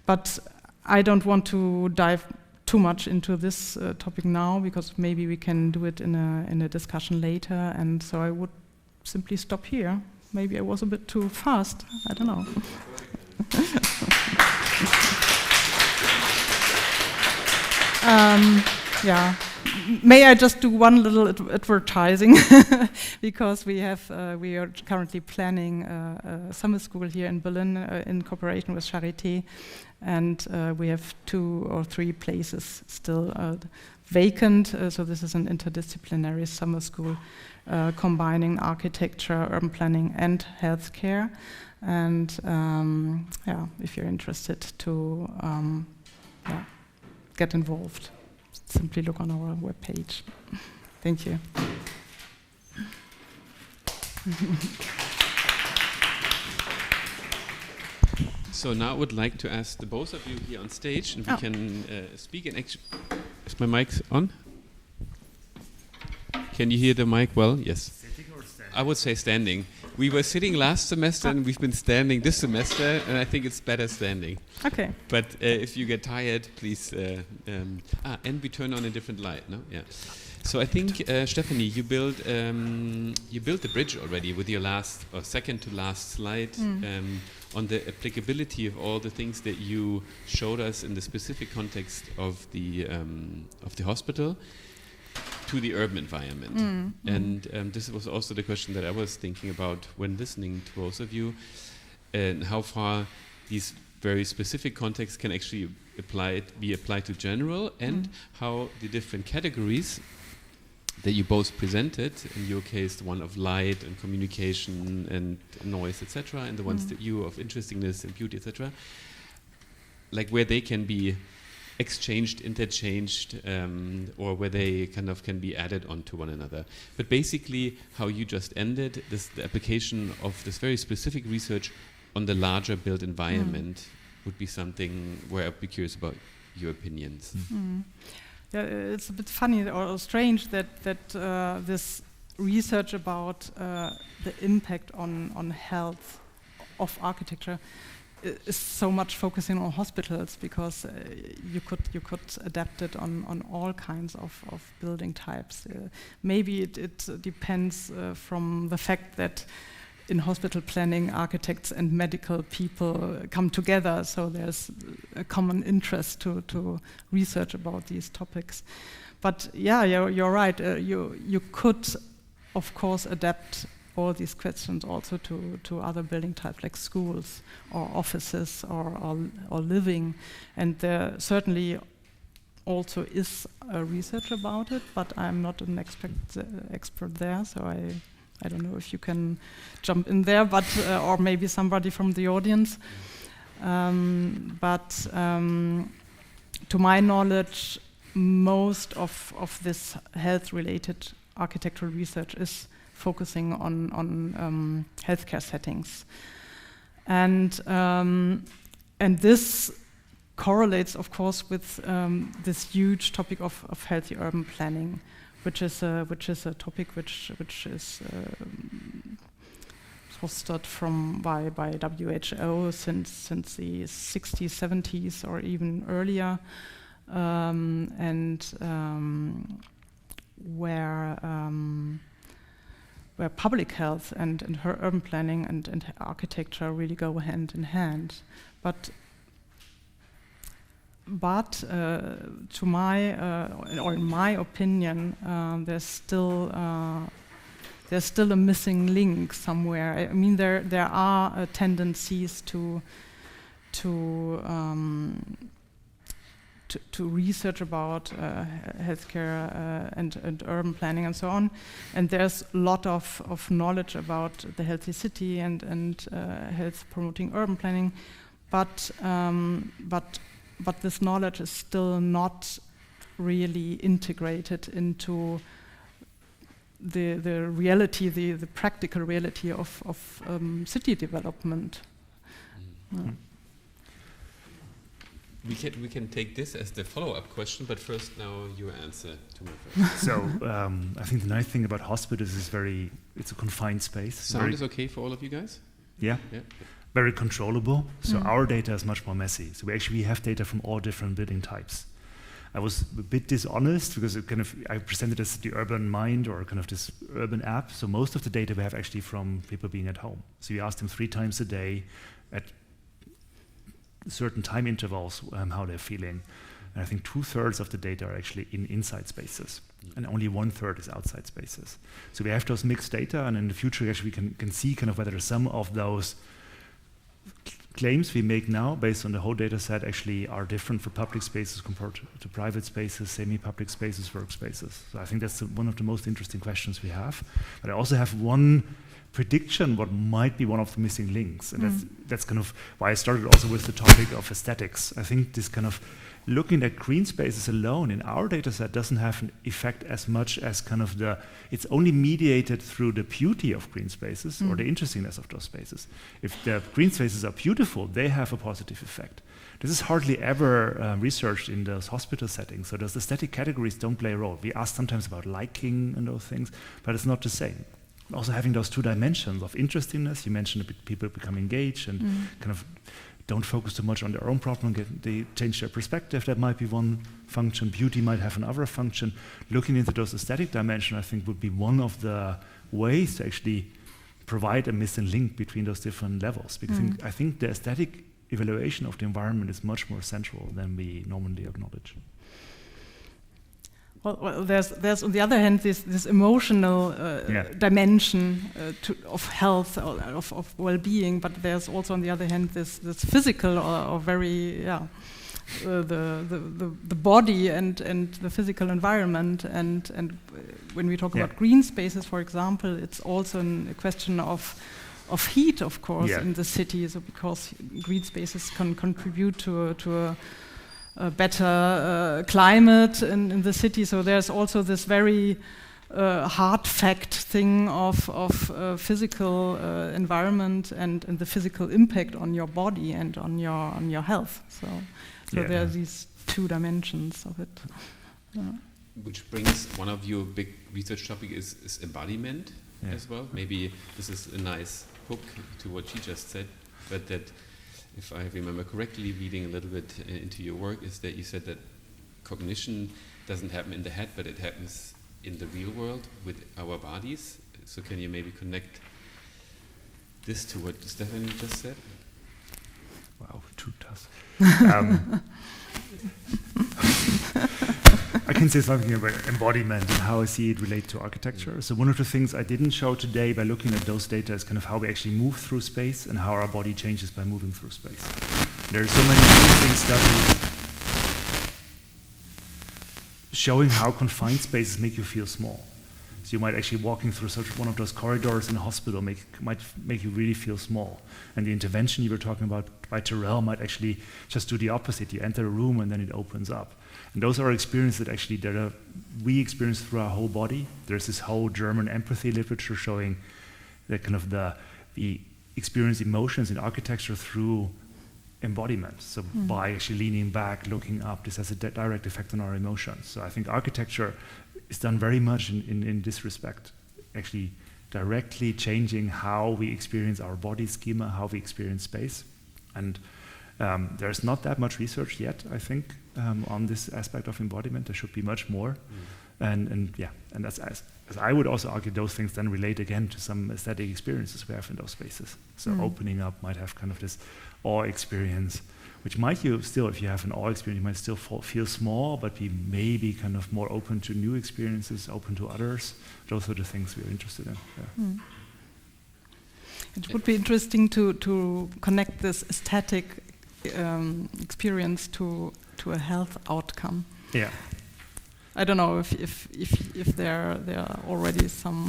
C: But I don't want to dive too much into this topic now, because maybe we can do it in a discussion later, and so I would simply stop here. Maybe I was a bit too fast, I don't know. Yeah, may I just do one little advertising, because we are currently planning a summer school here in Berlin in cooperation with Charité, and we have 2 or 3 places still vacant. So this is an interdisciplinary summer school combining architecture, urban planning, and healthcare. And yeah, if you're interested to get involved, simply look on our webpage. Thank you.
A: So now I would like to ask the both of you here on stage, and we can speak. And actually, is my mic on? Can you hear the mic well? Yes.
B: Sitting or standing?
A: I would say standing. We were sitting last semester, and we've been standing this semester, and I think it's better standing.
C: Okay.
A: But if you get tired, please. And we turn on a different light. No, yeah. So I think Stefanie, you built the bridge already with your last or second to last slide on the applicability of all the things that you showed us in the specific context of the hospital to the urban environment. And this was also the question that I was thinking about when listening to both of you, and how far these very specific contexts can actually be applied to general, and how the different categories that you both presented, in your case the one of light and communication and noise, etc., and the ones that you of interestingness and beauty, etc., like where they can be exchanged, interchanged, or where they kind of can be added onto one another. But basically, how you just ended the application of this very specific research on the larger built environment would be something where I'd be curious about your opinions.
C: Yeah, it's a bit funny or strange that this research about the impact on health of architecture is so much focusing on hospitals, because you could adapt it on all kinds of building types. Maybe it depends from the fact that in hospital planning, architects and medical people come together, so there's a common interest to research about these topics. But yeah, you're right. You could, of course, adapt all these questions also to other building types like schools or offices or living, and there certainly also is research about it. But I'm not an expert there, so I don't know if you can jump in there, but or maybe somebody from the audience. But to my knowledge, most of this health-related architectural research is focusing on healthcare settings, and this correlates, of course, with this huge topic of healthy urban planning, which is a topic which is fostered by WHO since the 60s, 70s, or even earlier, and where public health and her urban planning and architecture really go hand in hand. But to my or in my opinion, there's still there's still a missing link somewhere. I mean, there are tendencies to research about healthcare and urban planning and so on, and there's a lot of knowledge about the healthy city and health promoting urban planning, but this knowledge is still not really integrated into the reality, the practical reality of city development.
A: We can take this as the follow-up question, but first now your answer to my question.
B: So I think the nice thing about hospitals is it's a confined space.
A: Sound is okay for all of you guys?
B: Yeah. Very controllable. So our data is much more messy. So we have data from all different building types. I was a bit dishonest because I presented as the urban mind or kind of this urban app. So most of the data we have actually from people being at home. So we asked them 3 times a day at certain time intervals how they're feeling. And I think 2/3 of the data are actually inside spaces, and only 1/3 is outside spaces. So we have those mixed data, and in the future actually we can see kind of whether some of those claims we make now based on the whole data set actually are different for public spaces compared to private spaces, semi-public spaces, workspaces. So I think that's one of the most interesting questions we have. But I also have one prediction what might be one of the missing links, and that's kind of why I started also with the topic of aesthetics. I think this kind of looking at green spaces alone in our data set doesn't have an effect as much as kind of it's only mediated through the beauty of green spaces or the interestingness of those spaces. If the green spaces are beautiful, they have a positive effect. This is hardly ever researched in those hospital settings, so those aesthetic categories don't play a role. We ask sometimes about liking and those things, but it's not the same. Also having those 2 dimensions of interestingness, you mentioned people become engaged and kind of don't focus too much on their own problem, they change their perspective, that might be one function. Beauty might have another function. Looking into those aesthetic dimensions, I think, would be one of the ways to actually provide a missing link between those different levels, because I think the aesthetic evaluation of the environment is much more central than we normally acknowledge.
C: Well, there's on the other hand this emotional dimension of health or of well-being, but there's also on the other hand this physical or very the body and the physical environment, and when we talk about green spaces, for example, it's also a question of heat, of course, in the city. So because green spaces can contribute to a better climate in the city. So there's also this very hard fact thing of physical environment and the physical impact on your body and on your health. So there are these 2 dimensions of it.
A: Which brings one of your big research topic is embodiment as well. Maybe this is a nice hook to what she just said, but that, if I remember correctly, reading a little bit into your work, is that you said that cognition doesn't happen in the head, but it happens in the real world with our bodies. So can you maybe connect this to what Stefanie just said?
B: Wow, 2 tasks. I can say something about embodiment and how I see it relate to architecture. So one of the things I didn't show today by looking at those data is kind of how we actually move through space and how our body changes by moving through space. There are so many interesting studies showing how confined spaces make you feel small. So you might actually walking through one of those corridors in a hospital might make you really feel small. And the intervention you were talking about by Pirl might actually just do the opposite. You enter a room and then it opens up. And those are experiences that actually we experience through our whole body. There's this whole German empathy literature showing that kind of we experience emotions in architecture through embodiment. So by actually leaning back, looking up, this has a direct effect on our emotions. So I think architecture is done very much in this respect, actually directly changing how we experience our body schema, how we experience space. And there's not that much research yet, I think, on this aspect of embodiment. There should be much more. And as I would also argue, those things then relate again to some aesthetic experiences we have in those spaces. So opening up might have kind of this awe experience, which might you still, if you have an awe experience, you might still feel small, but be maybe kind of more open to new experiences, open to others. Those are the things we're interested in. Yeah.
C: Mm. It would be interesting to connect this aesthetic experience to a health outcome.
B: Yeah.
C: I don't know if there are already some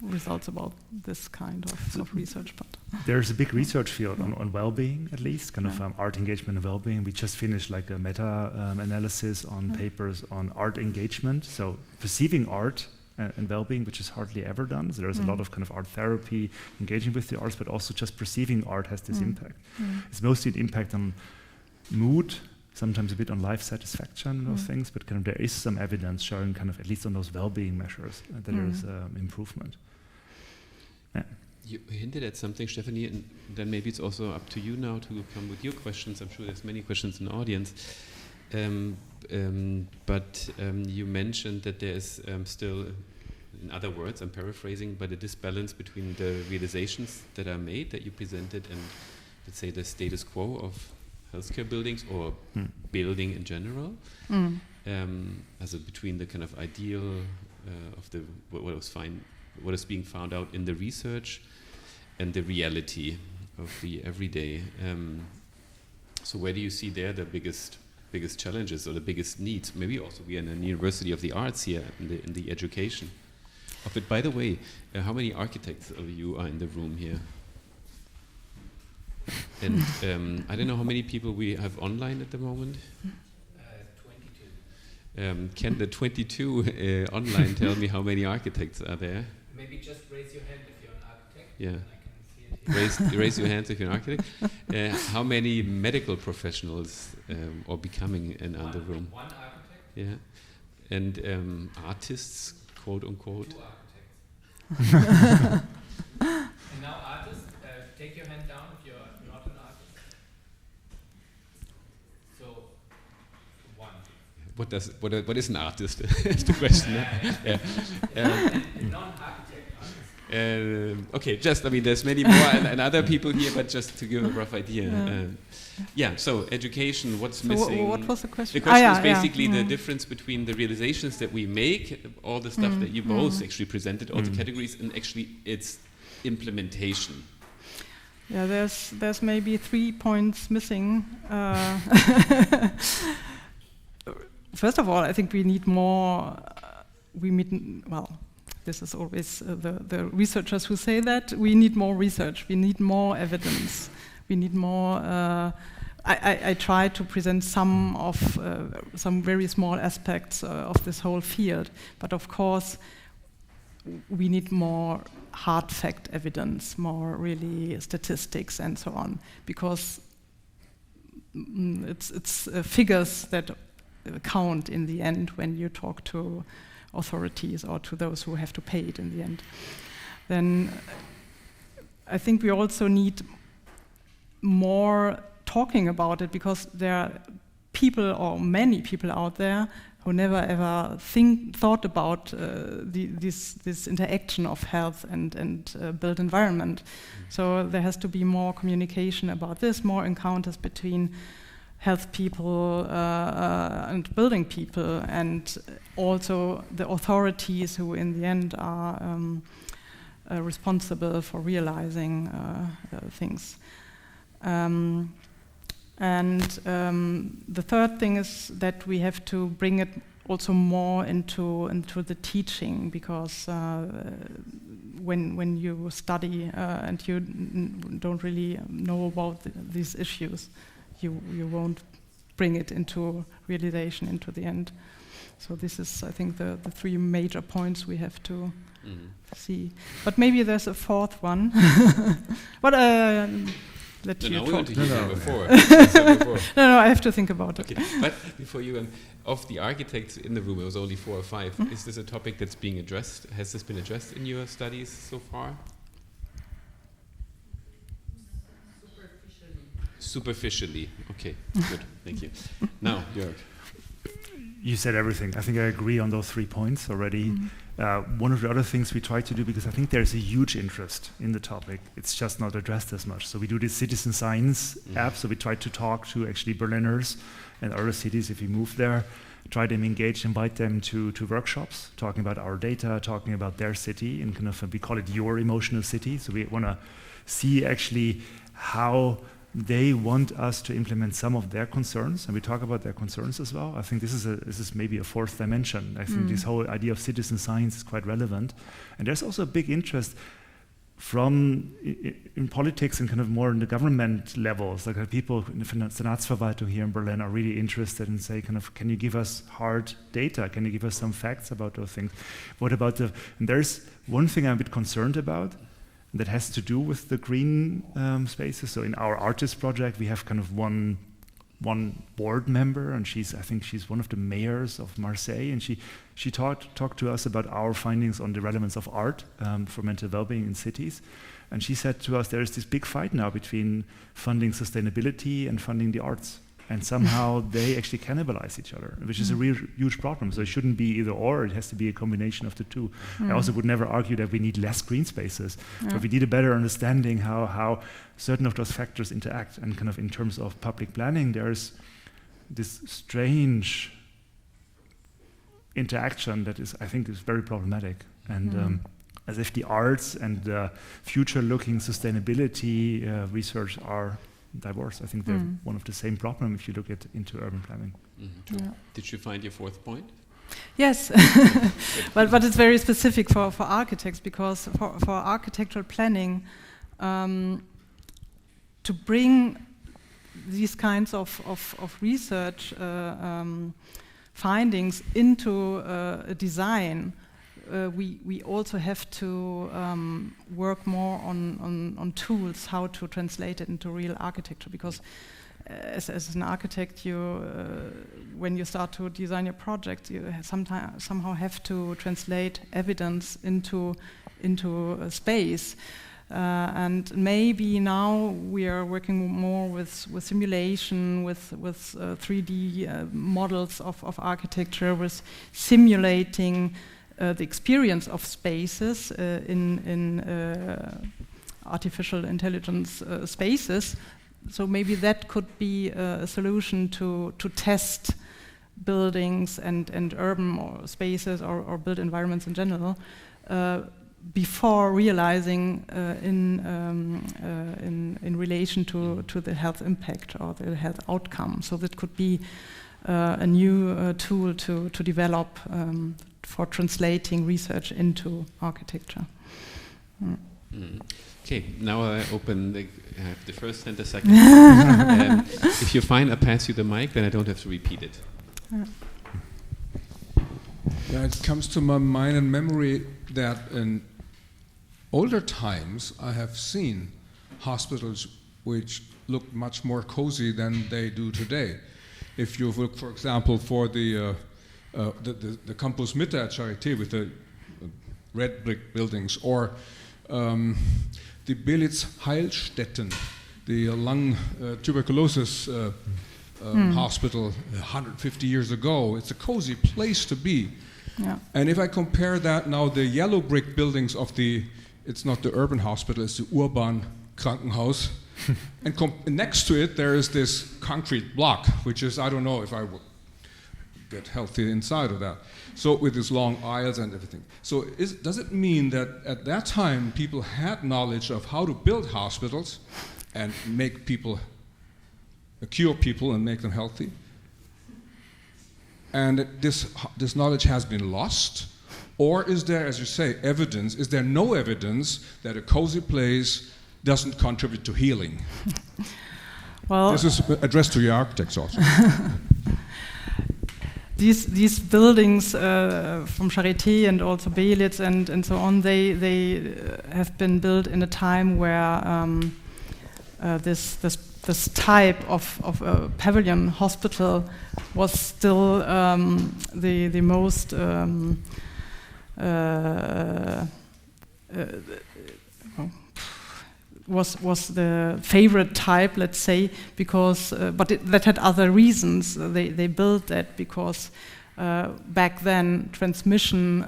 C: results about this kind of research, but
B: there's a big research field on well-being, at least kind of art engagement and well-being. We just finished like a meta analysis on papers on art engagement, so perceiving art and well-being, which is hardly ever done. So there's a lot of kind of art therapy, engaging with the arts, but also just perceiving art has this impact. It's mostly an impact on mood, sometimes a bit on life satisfaction, those things, but kind of there is some evidence showing kind of, at least on those well-being measures, that there is improvement. Yeah.
A: You hinted at something, Stefanie, and then maybe it's also up to you now to come with your questions. I'm sure there's many questions in the audience. But you mentioned that there is still, in other words, I'm paraphrasing, but a disbalance between the realizations that are made, that you presented, and let's say the status quo of healthcare buildings or building in general, also between the kind of ideal of the what is being found out in the research and the reality of the everyday. So where do you see there the biggest challenges or the biggest needs? Maybe also we are in a University of the Arts here in the education of it. By the way, how many architects of you are in the room here? And I don't know how many people we have online at the moment.
D: 22.
A: Can the 22 online tell me how many architects are there?
D: Maybe just raise your hand if you're an architect.
A: Yeah.
D: And I can see it here.
A: Raise your hands if you're an architect. How many medical professionals are becoming in the room?
D: One architect.
A: Yeah. And artists, quote unquote.
D: 2 architects. And now artists, take your hand down if you're not an artist. So, 1.
A: What is an artist? That's the question.
D: Yeah. And non-architect artists.
A: Okay, just, I mean, there's many more and other people here, but just to give a rough idea. So education, what's missing?
C: What was the question?
A: The question is basically the difference between the realizations that we make, all the stuff that you both actually presented, all the categories, and actually its implementation.
C: Yeah, there's maybe 3 points missing. First of all, I think we need more. This is always the researchers who say that we need more research. We need more evidence. We need more. I try to present some very small aspects of this whole field, but of course, we need more hard fact evidence, more really statistics and so on, because it's figures that count in the end when you talk to authorities or to those who have to pay it in the end. Then I think we also need more talking about it, because there are people, or many people out there, who never ever thought about this interaction of health and built environment. So there has to be more communication about this, more encounters between health people and building people, and also the authorities who in the end are responsible for realizing things. The third thing is that we have to bring it also more into the teaching, because when you study and you don't really know about these issues, you won't bring it into realization into the end. So this is, I think, the 3 major points we have to see. But maybe there's a 4th one. But let you
A: we want to hear that before.
C: No, I have to think about it.
A: Okay. But before you, of the architects in the room, it was only 4 or 5. Is this a topic that's being addressed? Has this been addressed in your studies so far? Superficially. Okay, good. Thank you. Now, Joerg.
B: You said everything. I think I agree on those 3 points already. One of the other things we try to do, because I think there's a huge interest in the topic, it's just not addressed as much. So we do this citizen science app, so we try to talk to actually Berliners and other cities if we move there, try them engage, invite them to workshops, talking about our data, talking about their city, and kind of, we call it your emotional city. So we want to see actually how they want us to implement some of their concerns, and we talk about their concerns as well. I think this is maybe a fourth dimension. I think this whole idea of citizen science is quite relevant. And there's also a big interest from in politics and kind of more in the government levels, like people in the Senatsverwaltung here in Berlin are really interested in say, kind of, can you give us hard data? Can you give us some facts about those things? What about and there's one thing I'm a bit concerned about, that has to do with the green spaces. So in our artist project, we have kind of one board member, and I think she's one of the mayors of Marseille, and she talked to us about our findings on the relevance of art for mental well-being in cities. And she said to us, there is this big fight now between funding sustainability and funding the arts. And somehow they actually cannibalize each other, which is a real huge problem. So it shouldn't be either or, it has to be a combination of the two. I also would never argue that we need less green spaces, but we need a better understanding how certain of those factors interact. And kind of in terms of public planning, there's this strange interaction that I think is very problematic. And as if the arts and the future-looking sustainability research are divorce. I think they're one of the same problem if you look into urban planning.
A: Did you find your fourth point?
C: Yes, but it's very specific for architects, because for architectural planning, to bring these kinds of research findings into a design, we also have to work more on tools, how to translate it into real architecture, because as an architect, when you start to design your project, you somehow have to translate evidence into a space. And maybe now we are working more with simulation, with 3D models of architecture, with simulating the experience of spaces in artificial intelligence spaces. So maybe that could be a solution to test buildings and urban or spaces or built environments in general before realizing in relation to the health impact or the health outcome. So that could be a new tool to develop for translating research into architecture.
A: Okay, now I open the first and the second. If you're fine, I'll pass you the mic, then I don't have to repeat it.
E: Yeah, it comes to my mind and memory that in older times I have seen hospitals which look much more cozy than they do today. If you look, for example, for the Campus Mitte at Charité with the red brick buildings, or the Belitz Heilstätten, the lung tuberculosis hospital 150 years ago. It's a cozy place to be. Yeah. And if I compare that now, the yellow brick buildings of it's not the urban hospital, it's the Urban Krankenhaus. And next to it, there is this concrete block, which is, I don't know if I would get healthy inside of that. So with these long aisles and everything. So does it mean that at that time, people had knowledge of how to build hospitals and make people, cure people and make them healthy? And this knowledge has been lost? Or is there, as you say, evidence, is there no evidence that a cozy place doesn't contribute to healing?
C: Well,
E: this is addressed to your architects also.
C: These buildings from Charité and also Belitz and so on, they have been built in a time where this type of pavilion hospital was still the most was the favorite type, let's say, because but that had other reasons. They built that because back then transmission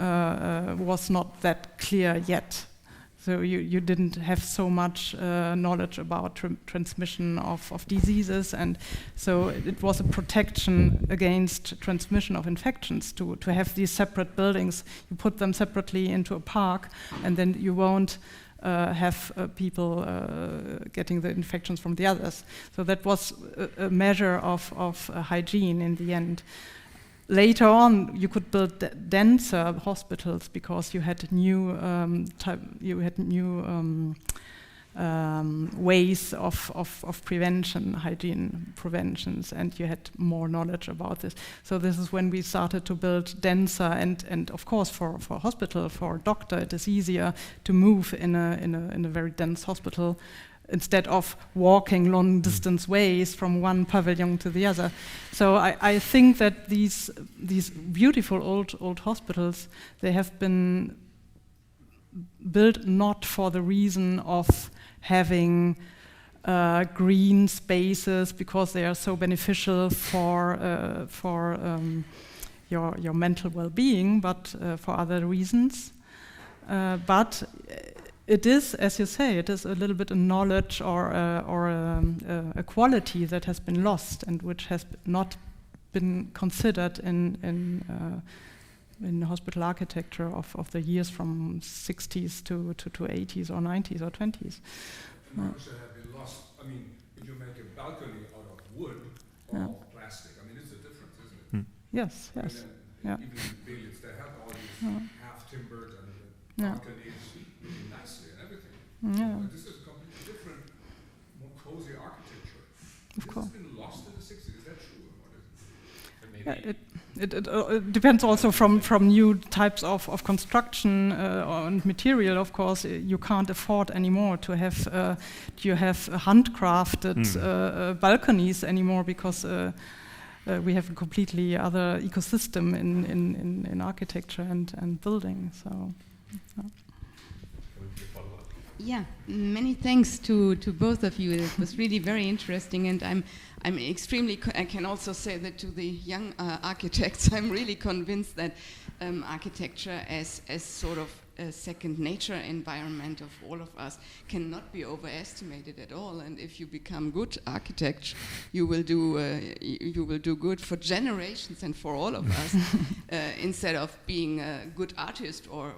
C: was not that clear yet. So you didn't have so much knowledge about transmission of diseases, and so it was a protection against transmission of infections to have these separate buildings. You put them separately into a park, and then you won't have people getting the infections from the others. So that was a measure of hygiene in the end. Later on, you could build denser hospitals because you had new ways of prevention, hygiene preventions, and you had more knowledge about this. So this is when we started to build denser, and of course for a hospital, for a doctor, it is easier to move in a very dense hospital instead of walking long distance ways from one pavilion to the other. So I think that these beautiful old hospitals, they have been built not for the reason of having green spaces because they are so beneficial for your mental well-being, but for other reasons. But it is, as you say, it is a little bit a knowledge or a quality that has been lost and which has not been considered in hospital architecture of the years from 60s to 80s or 90s or 20s.
E: Knowledge that have been lost. I mean, if you make a balcony out of wood or plastic, I mean, it's a difference, isn't it?
C: Yes, yes.
E: Even buildings, they have all these half-timbered and balconies really nicely and everything. But this is a completely different, more cozy architecture. Of course. This has been lost in the 60s. Is that true? Or what is it?
C: It depends also from new types of construction and material. Of course, you can't afford anymore to have handcrafted balconies anymore because we have a completely other ecosystem in architecture and building. So.
F: Yeah, many thanks to both of you. It was really very interesting, and I'm extremely. I can also say that to the young architects, I'm really convinced that architecture as sort of a second nature environment of all of us cannot be overestimated at all. And if you become good architects, you will do good for generations and for all of us, instead of being a good artist or.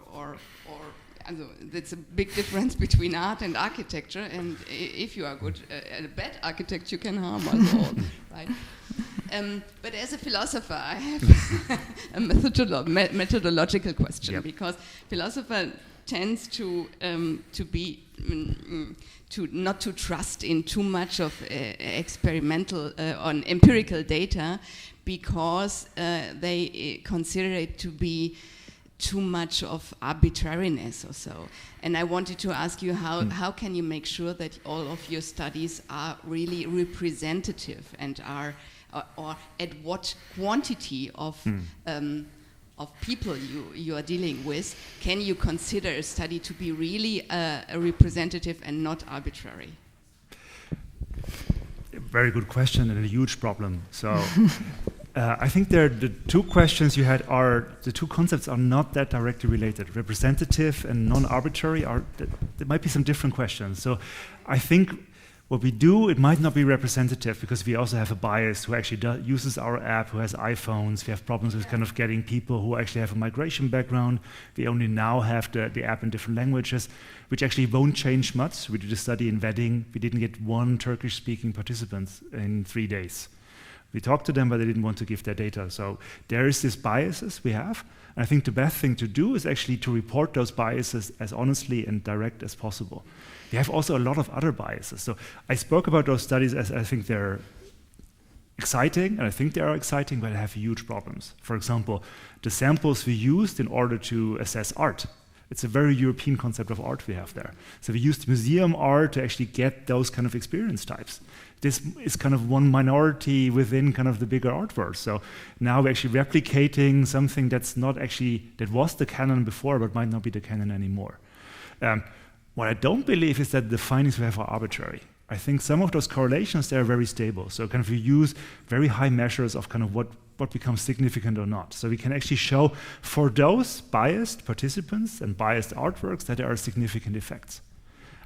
F: There's a big difference between art and architecture, and if you are good, a bad architect, you can harm us all, right? But as a philosopher, I have a methodological question, because philosopher tends to not to trust in too much of experimental on empirical data, because they consider it to be too much of arbitrariness or so. And I wanted to ask you how can you make sure that all of your studies are really representative and are or at what quantity of people you are dealing with can you consider a study to be really a representative and not arbitrary?
B: Very good question and a huge problem. So I think the two questions you had the two concepts are not that directly related. Representative and non-arbitrary there might be some different questions. So I think what we do, it might not be representative because we also have a bias who actually uses our app, who has iPhones. We have problems with kind of getting people who actually have a migration background. We only now have the app in different languages, which actually won't change much. We did a study in Wedding. We didn't get one Turkish-speaking participant in 3 days. We talked to them, but they didn't want to give their data. So there is these biases we have. And I think the best thing to do is actually to report those biases as honestly and direct as possible. We have also a lot of other biases. So I spoke about those studies as I think they're exciting, and I think they are exciting, but they have huge problems. For example, the samples we used in order to assess art. It's a very European concept of art we have there. So we used museum art to actually get those kind of experience types. This is kind of one minority within kind of the bigger art world. So now we're actually replicating something that was the canon before, but might not be the canon anymore. What I don't believe is that the findings we have are arbitrary. I think some of those correlations, they are very stable. So kind of we use very high measures of kind of what what becomes significant or not. So we can actually show for those biased participants and biased artworks that there are significant effects.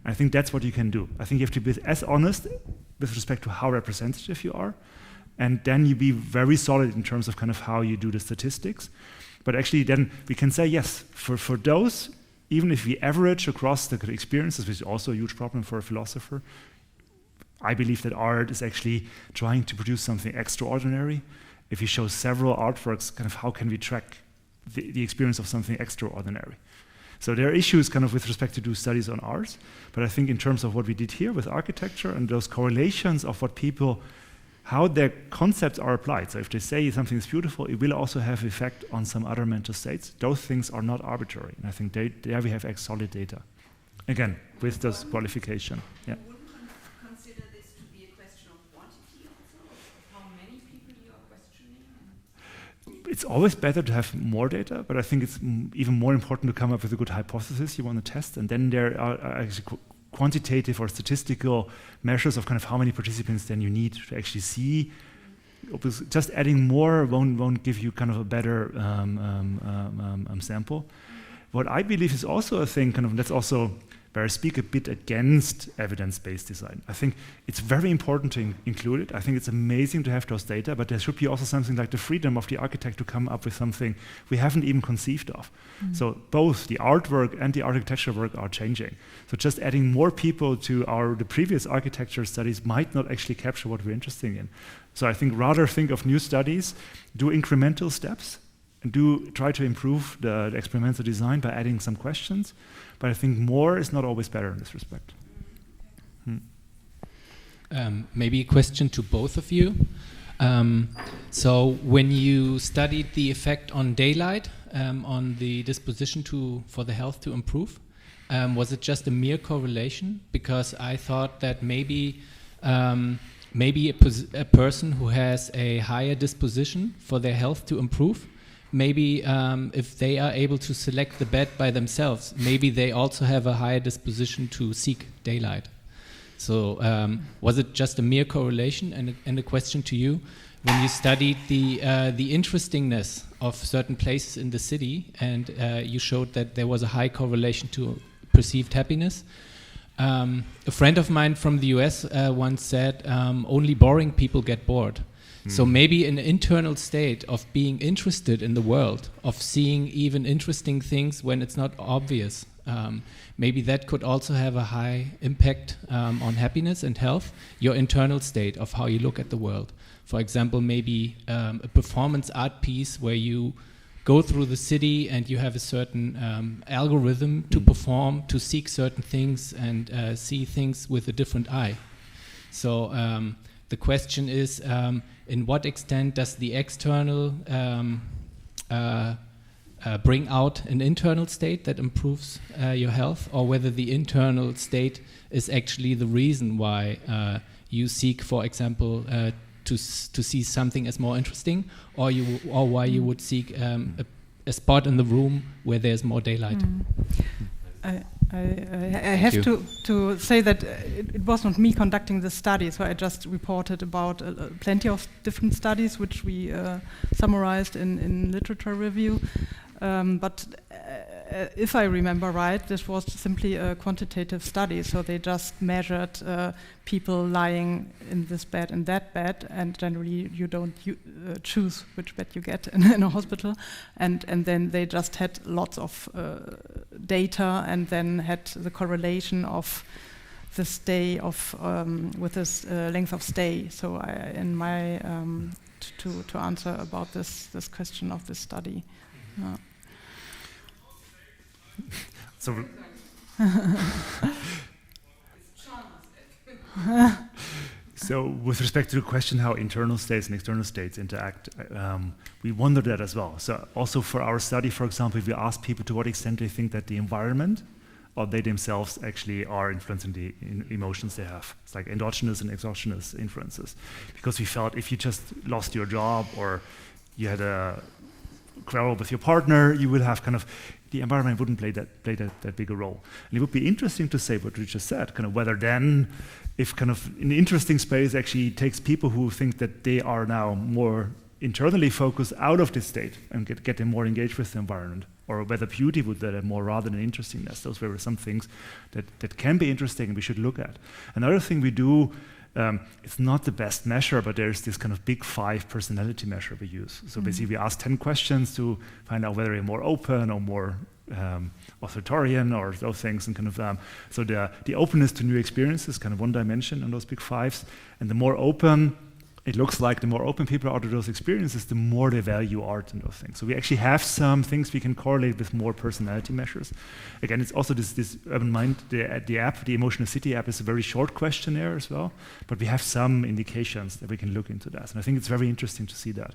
B: And I think that's what you can do. I think you have to be as honest with respect to how representative you are, and then you be very solid in terms of kind of how you do the statistics. But actually then we can say, yes, for those, even if we average across the experiences, which is also a huge problem for a philosopher, I believe that art is actually trying to produce something extraordinary. If you show several artworks, kind of how can we track the experience of something extraordinary? So there are issues kind of with respect to do studies on art, but I think in terms of what we did here with architecture and those correlations of what people, how their concepts are applied. So if they say something is beautiful, it will also have effect on some other mental states. Those things are not arbitrary. And I think there we have solid data. Again, with this qualification. Yeah.
F: You wouldn't consider this to be a question of quantity also, of how many people you are questioning?
B: It's always better to have more data, but I think it's even more important to come up with a good hypothesis you want to test. And then there are actually quantitative or statistical measures of kind of how many participants then you need to actually see. Just adding more won't give you kind of a better sample. What I believe is also a thing, kind of that's also where I speak a bit against evidence-based design. I think it's very important to include it. I think it's amazing to have those data, but there should be also something like the freedom of the architect to come up with something we haven't even conceived of. So both the artwork and the architectural work are changing. So just adding more people to the previous architecture studies might not actually capture what we're interested in. So I think rather think of new studies, do incremental steps, and try to improve the experimental design by adding some questions. But I think more is not always better in this respect.
D: Maybe a question to both of you. So when you studied the effect on daylight, on the disposition for the health to improve, was it just a mere correlation? Because I thought that maybe a person who has a higher disposition for their health to improve, maybe if they are able to select the bed by themselves, maybe they also have a higher disposition to seek daylight. So was it just a mere correlation? And a question to you, when you studied the interestingness of certain places in the city, and you showed that there was a high correlation to perceived happiness. A friend of mine from the US once said, only boring people get bored. So maybe an internal state of being interested in the world, of seeing even interesting things when it's not obvious, maybe that could also have a high impact on happiness and health, your internal state of how you look at the world. For example, maybe a performance art piece where you go through the city and you have a certain algorithm to perform, to seek certain things and see things with a different eye. So the question is, in what extent does the external bring out an internal state that improves your health, or whether the internal state is actually the reason why you seek, for example, to see something as more interesting, or why you would seek a spot in the room where there's more daylight.
C: I have to say that it was not me conducting the study, so I just reported about plenty of different studies which we summarized in literature review. But if I remember right, this was simply a quantitative study, so they just measured people lying in this bed and that bed, and generally you don't choose which bed you get in a hospital, and then they just had lots of data, and then had the correlation of the stay of with this length of stay. So in my to answer about this question of this study.
B: So, so with respect to the question how internal states and external states interact, we wondered that as well. So also for our study, for example, we asked people to what extent they think that the environment or they themselves actually are influencing the emotions they have. It's like endogenous and exogenous influences. Because we felt if you just lost your job or you had a quarrel with your partner, you would have kind of, the environment wouldn't play that big a role. And it would be interesting to say what we just said, kind of whether then, if kind of an interesting space actually takes people who think that they are now more internally focus out of this state and get them more engaged with the environment, or whether beauty would do that more rather than interestingness. Those were some things that can be interesting and we should look at. Another thing we do, it's not the best measure, but there's this kind of big 5 personality measure we use. So basically we ask 10 questions to find out whether you're more open or more authoritarian or those things, and kind of so the openness to new experiences, kind of one dimension on those big 5s, and the more open it looks like, the more open people are to those experiences, the more they value art and those things. So we actually have some things we can correlate with more personality measures. Again, it's also this Urban Mind, the app, the Emotional City app is a very short questionnaire as well, but we have some indications that we can look into that. And I think it's very interesting to see that.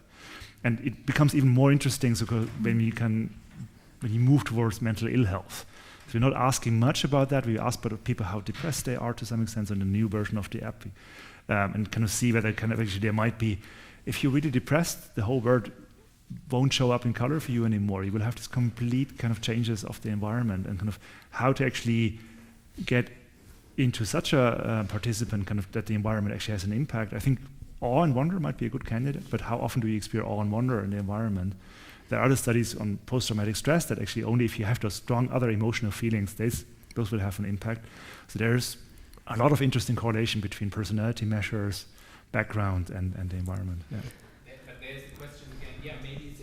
B: And it becomes even more interesting when you move towards mental ill health. So we're not asking much about that. We ask about people how depressed they are to some extent on the new version of the app. And kind of see whether kind of actually there might be, if you're really depressed, the whole world won't show up in color for you anymore. You will have this complete kind of changes of the environment, and kind of how to actually get into such a participant, kind of that the environment actually has an impact. I think awe and wonder might be a good candidate, but how often do you experience awe and wonder in the environment? There are other studies on post-traumatic stress that actually only if you have those strong other emotional feelings, those will have an impact. So there's a lot of interesting correlation between personality measures, background, and the environment. Yeah.
D: But there's the question again. Yeah, maybe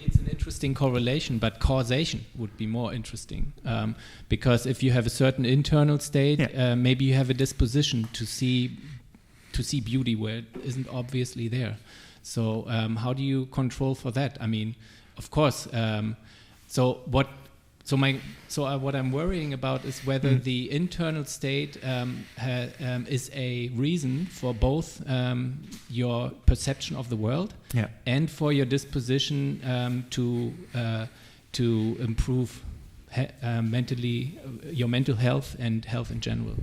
D: it's an interesting correlation, but causation would be more interesting, because if you have a certain internal state, maybe you have a disposition to see beauty where it isn't obviously there. So how do you control for that? I mean, of course. What I'm worrying about is whether the internal state is a reason for both your perception of the world and for your disposition to improve mentally your mental health and health in general.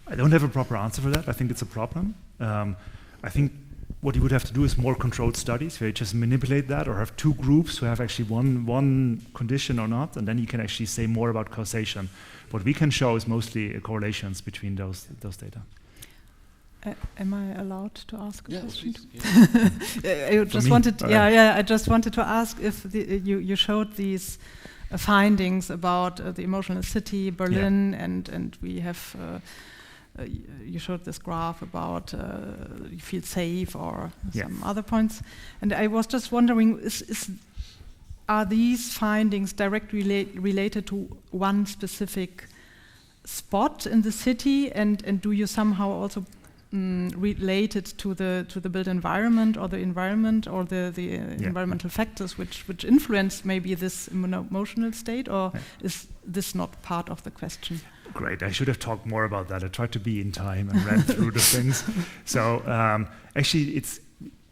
B: I don't have a proper answer for that. I think it's a problem. I think what you would have to do is more controlled studies where you just manipulate that, or have 2 groups who have actually one condition or not, and then you can actually say more about causation. What we can show is mostly correlations between those data.
C: Am I allowed to ask a question?
B: Please,
C: I just wanted to ask if you showed these findings about the emotional city, Berlin, and we have. You showed this graph about you feel safe or some other points, and I was just wondering: are these findings directly related to one specific spot in the city, and do you somehow also relate it to the built environment or the environment or the environmental factors which influence maybe this emotional state, or is this not part of the question?
B: Great, I should have talked more about that. I tried to be in time and ran through the things. So actually,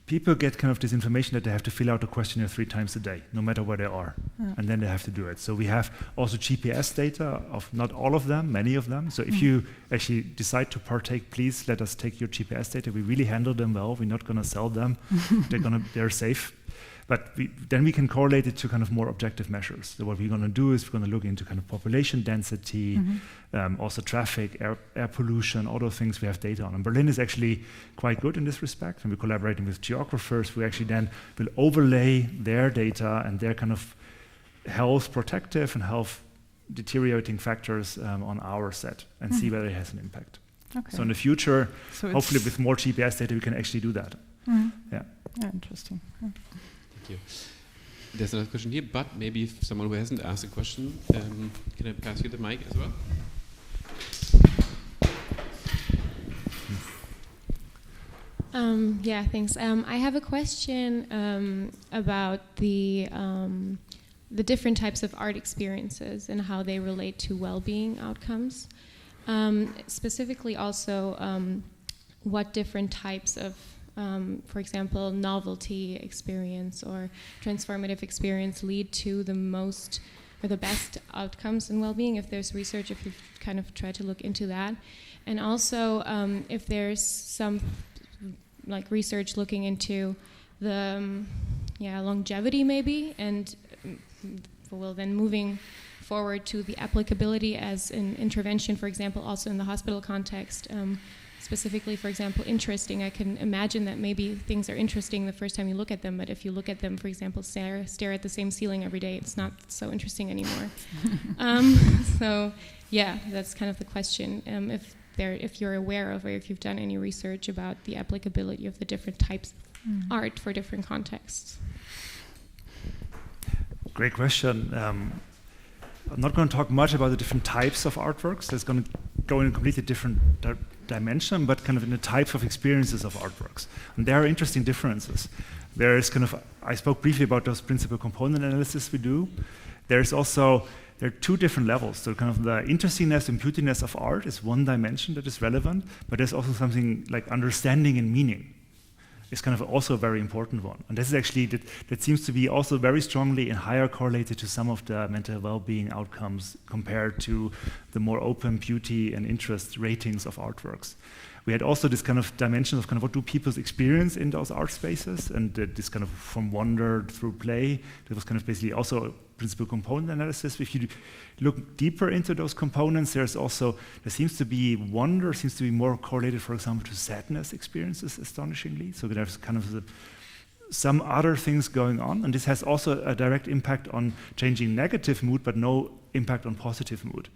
B: people get kind of this information that they have to fill out a questionnaire 3 times a day, no matter where they are, and then they have to do it. So we have also GPS data of not all of them, many of them. So if you actually decide to partake, please let us take your GPS data. We really handle them well. We're not going to sell them. They're safe. But then we can correlate it to kind of more objective measures. So what we're going to do is we're going to look into kind of population density, also traffic, air pollution, all those things we have data on. And Berlin is actually quite good in this respect, and we're collaborating with geographers who actually then will overlay their data and their kind of health protective and health deteriorating factors on our set and see whether it has an impact. Okay. So in the future, hopefully with more GPS data, we can actually do that.
C: Yeah, interesting.
A: Thank you. There's another question here, but maybe someone who hasn't asked a question, can I pass you the mic as well?
G: Yeah, thanks. I have a question about the different types of art experiences and how they relate to well-being outcomes. Specifically also, what different types of for example, novelty experience or transformative experience lead to the most or the best outcomes in well-being, if there's research, if you've kind of tried to look into that. And also, if there's some like research looking into the longevity maybe, and then moving forward to the applicability as an intervention, for example, also in the hospital context, specifically, for example, interesting. I can imagine that maybe things are interesting the first time you look at them, but if you look at them, for example, stare at the same ceiling every day, it's not so interesting anymore. So yeah, that's kind of the question. If you're aware of, or if you've done any research about the applicability of the different types of art for different contexts.
B: Great question. I'm not going to talk much about the different types of artworks. That's going to go in a completely different dimension, but kind of in the types of experiences of artworks. And there are interesting differences. There is kind of, I spoke briefly about those principal component analysis we do. There are two different levels. So kind of the interestingness and beautiness of art is one dimension that is relevant, but there's also something like understanding and meaning is kind of also a very important one. And this is actually, that seems to be also very strongly and higher correlated to some of the mental well-being outcomes compared to the more open beauty and interest ratings of artworks. We had also this kind of dimension of kind of what do people experience in those art spaces, and this kind of from wonder through play. That was kind of basically also a principal component analysis. If you look deeper into those components, there seems to be wonder seems to be more correlated, for example, to sadness experiences, astonishingly. So there's kind of some other things going on, and this has also a direct impact on changing negative mood, but no impact on positive mood.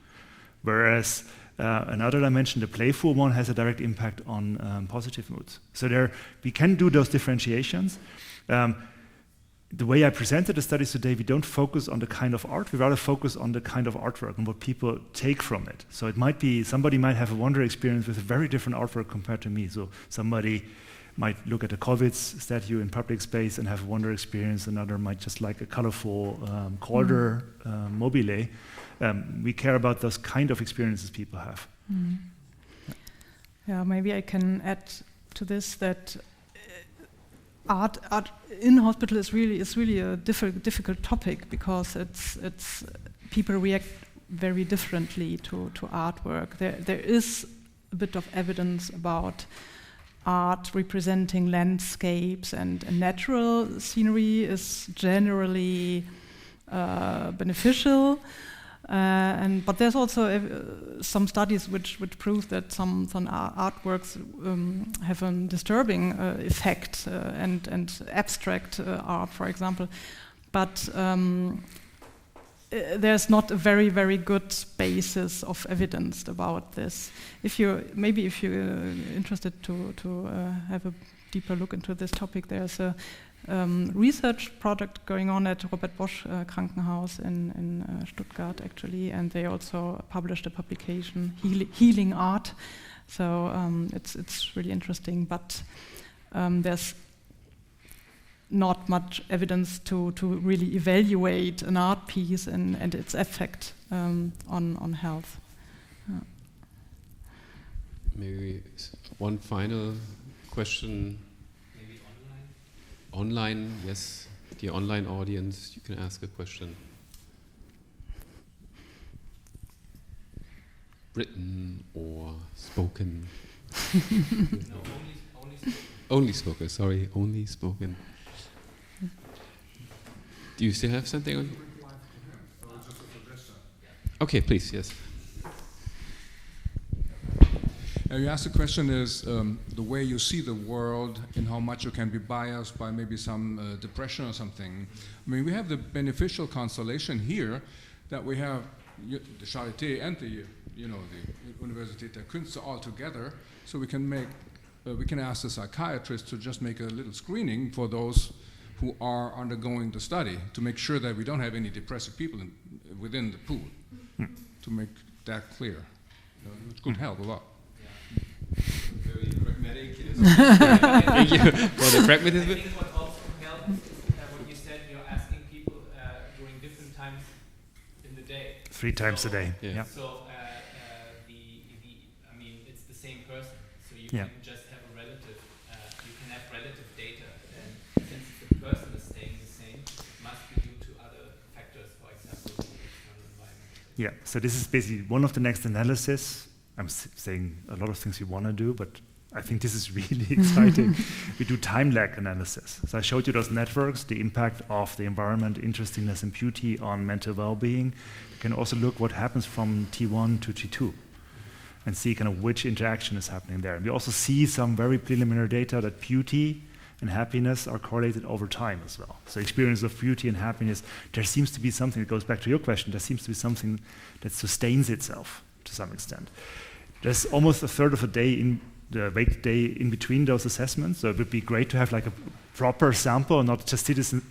B: Whereas another dimension, the playful one, has a direct impact on positive moods. So we can do those differentiations. The way I presented the studies today, we don't focus on the kind of art, we rather focus on the kind of artwork and what people take from it. So it might be, somebody might have a wonder experience with a very different artwork compared to me. So somebody might look at a Kovics statue in public space and have a wonder experience, another might just like a colorful Calder mobile. We care about those kind of experiences people have.
C: Yeah, maybe I can add to this that art in hospital is really a difficult topic, because it's people react very differently to artwork. There is a bit of evidence about art representing landscapes, and natural scenery is generally beneficial. But there's also some studies which prove that some artworks have a disturbing effect, and abstract art, for example. But there's not a very, very good basis of evidence about this. If you're interested to have a deeper look into this topic, there's a research project going on at Robert Bosch Krankenhaus in Stuttgart, actually, and they also published a publication, Healing Art. So it's really interesting, but there's not much evidence to really evaluate an art piece and its effect on health.
A: Maybe one final question.
D: Maybe
A: Online, yes. The online audience, you can ask a question. Written or spoken?
D: No, only spoken.
A: Only spoken, sorry, only spoken. Do you still have something on? Okay, please, yes.
E: You asked the question is the way you see the world and how much you can be biased by maybe some depression or something. I mean, we have the beneficial constellation here that we have the Charité and the Universität der Künste all together, so we can ask the psychiatrist to just make a little screening for those who are undergoing the study to make sure that we don't have any depressive people within the pool. To make that clear, which could help a lot.
A: Very pragmatic. Thank you for the pragmatism.
D: I think what also helps is what you said, you're asking people during different times in the day.
B: 3 times a day.
A: Yeah.
D: So I mean, it's the same person. So you can just have a relative. You can have relative data, and since the person is staying the same, it must be due to other factors, for example, the external environment.
B: Yeah. So this is basically one of the next analysis. I'm saying a lot of things we want to do, but I think this is really exciting. We do time lag analysis. So I showed you those networks, the impact of the environment, interestingness, and beauty on mental well-being. You can also look what happens from T1 to T2. and see kind of which interaction is happening there. And we also see some very preliminary data that beauty and happiness are correlated over time as well. So experience of beauty and happiness, there seems to be something, that goes back to your question, there seems to be something that sustains itself to some extent. There's almost a third of a day in the wait day in between those assessments, so it would be great to have like a proper sample, not citizen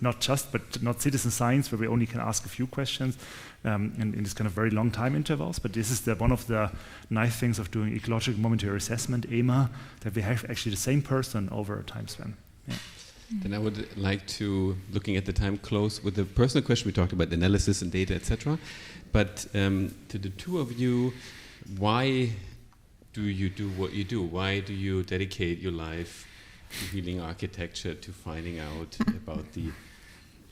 B: science where we only can ask a few questions in this kind of very long time intervals. But this is one of the nice things of doing ecological momentary assessment, EMA, that we have actually the same person over a time span. Yeah.
A: Then I would like to, looking at the time, close with the personal question. We talked about analysis and data, etc. But to the two of you, why do you do what you do? Why do you dedicate your life to healing architecture, to finding out about the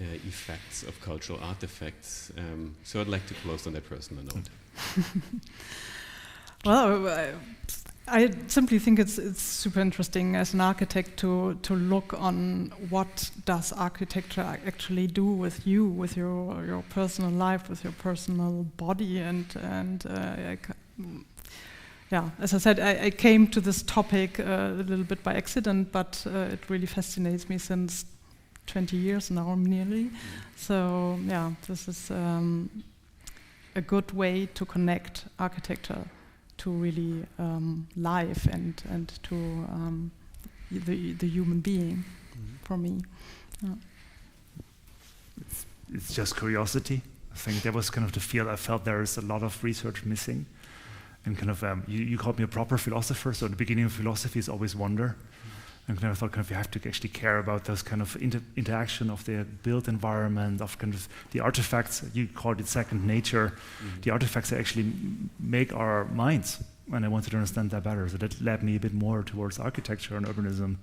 A: effects of cultural artifacts? So I'd like to close on that personal note.
C: Well, I simply think it's super interesting as an architect to look on what does architecture actually do with you, with your personal life, with your personal body, yeah, as I said, I came to this topic a little bit by accident, but it really fascinates me since 20 years now, nearly. So yeah, this is a good way to connect architecture to really life and to the human being, for me. Yeah.
B: It's just curiosity. I think that was kind of the field I felt there is a lot of research missing. And kind of, you called me a proper philosopher, so the beginning of philosophy is always wonder. And kind of thought, kind of, you have to actually care about those kind of interaction of the built environment, of kind of the artifacts. You called it second nature. The artifacts that actually make our minds. And I wanted to understand that better. So that led me a bit more towards architecture and urbanism.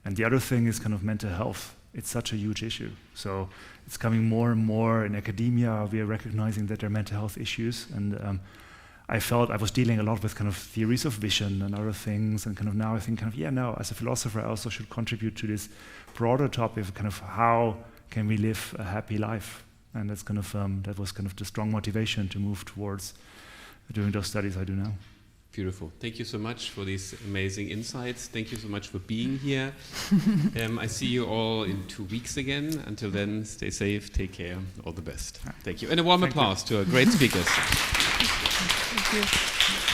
B: And the other thing is kind of mental health. It's such a huge issue. So it's coming more and more in academia. We are recognizing that there are mental health issues. And I felt I was dealing a lot with kind of theories of vision and other things, and kind of now I think kind of, yeah, no, as a philosopher I also should contribute to this broader topic of kind of how can we live a happy life. And that's kind of, that was kind of the strong motivation to move towards doing those studies I do now.
A: Beautiful. Thank you so much for these amazing insights. Thank you so much for being here. I see you all in 2 weeks again. Until then, stay safe, take care, all the best. Thank you. And a warm applause to our great speakers.
C: Thank you.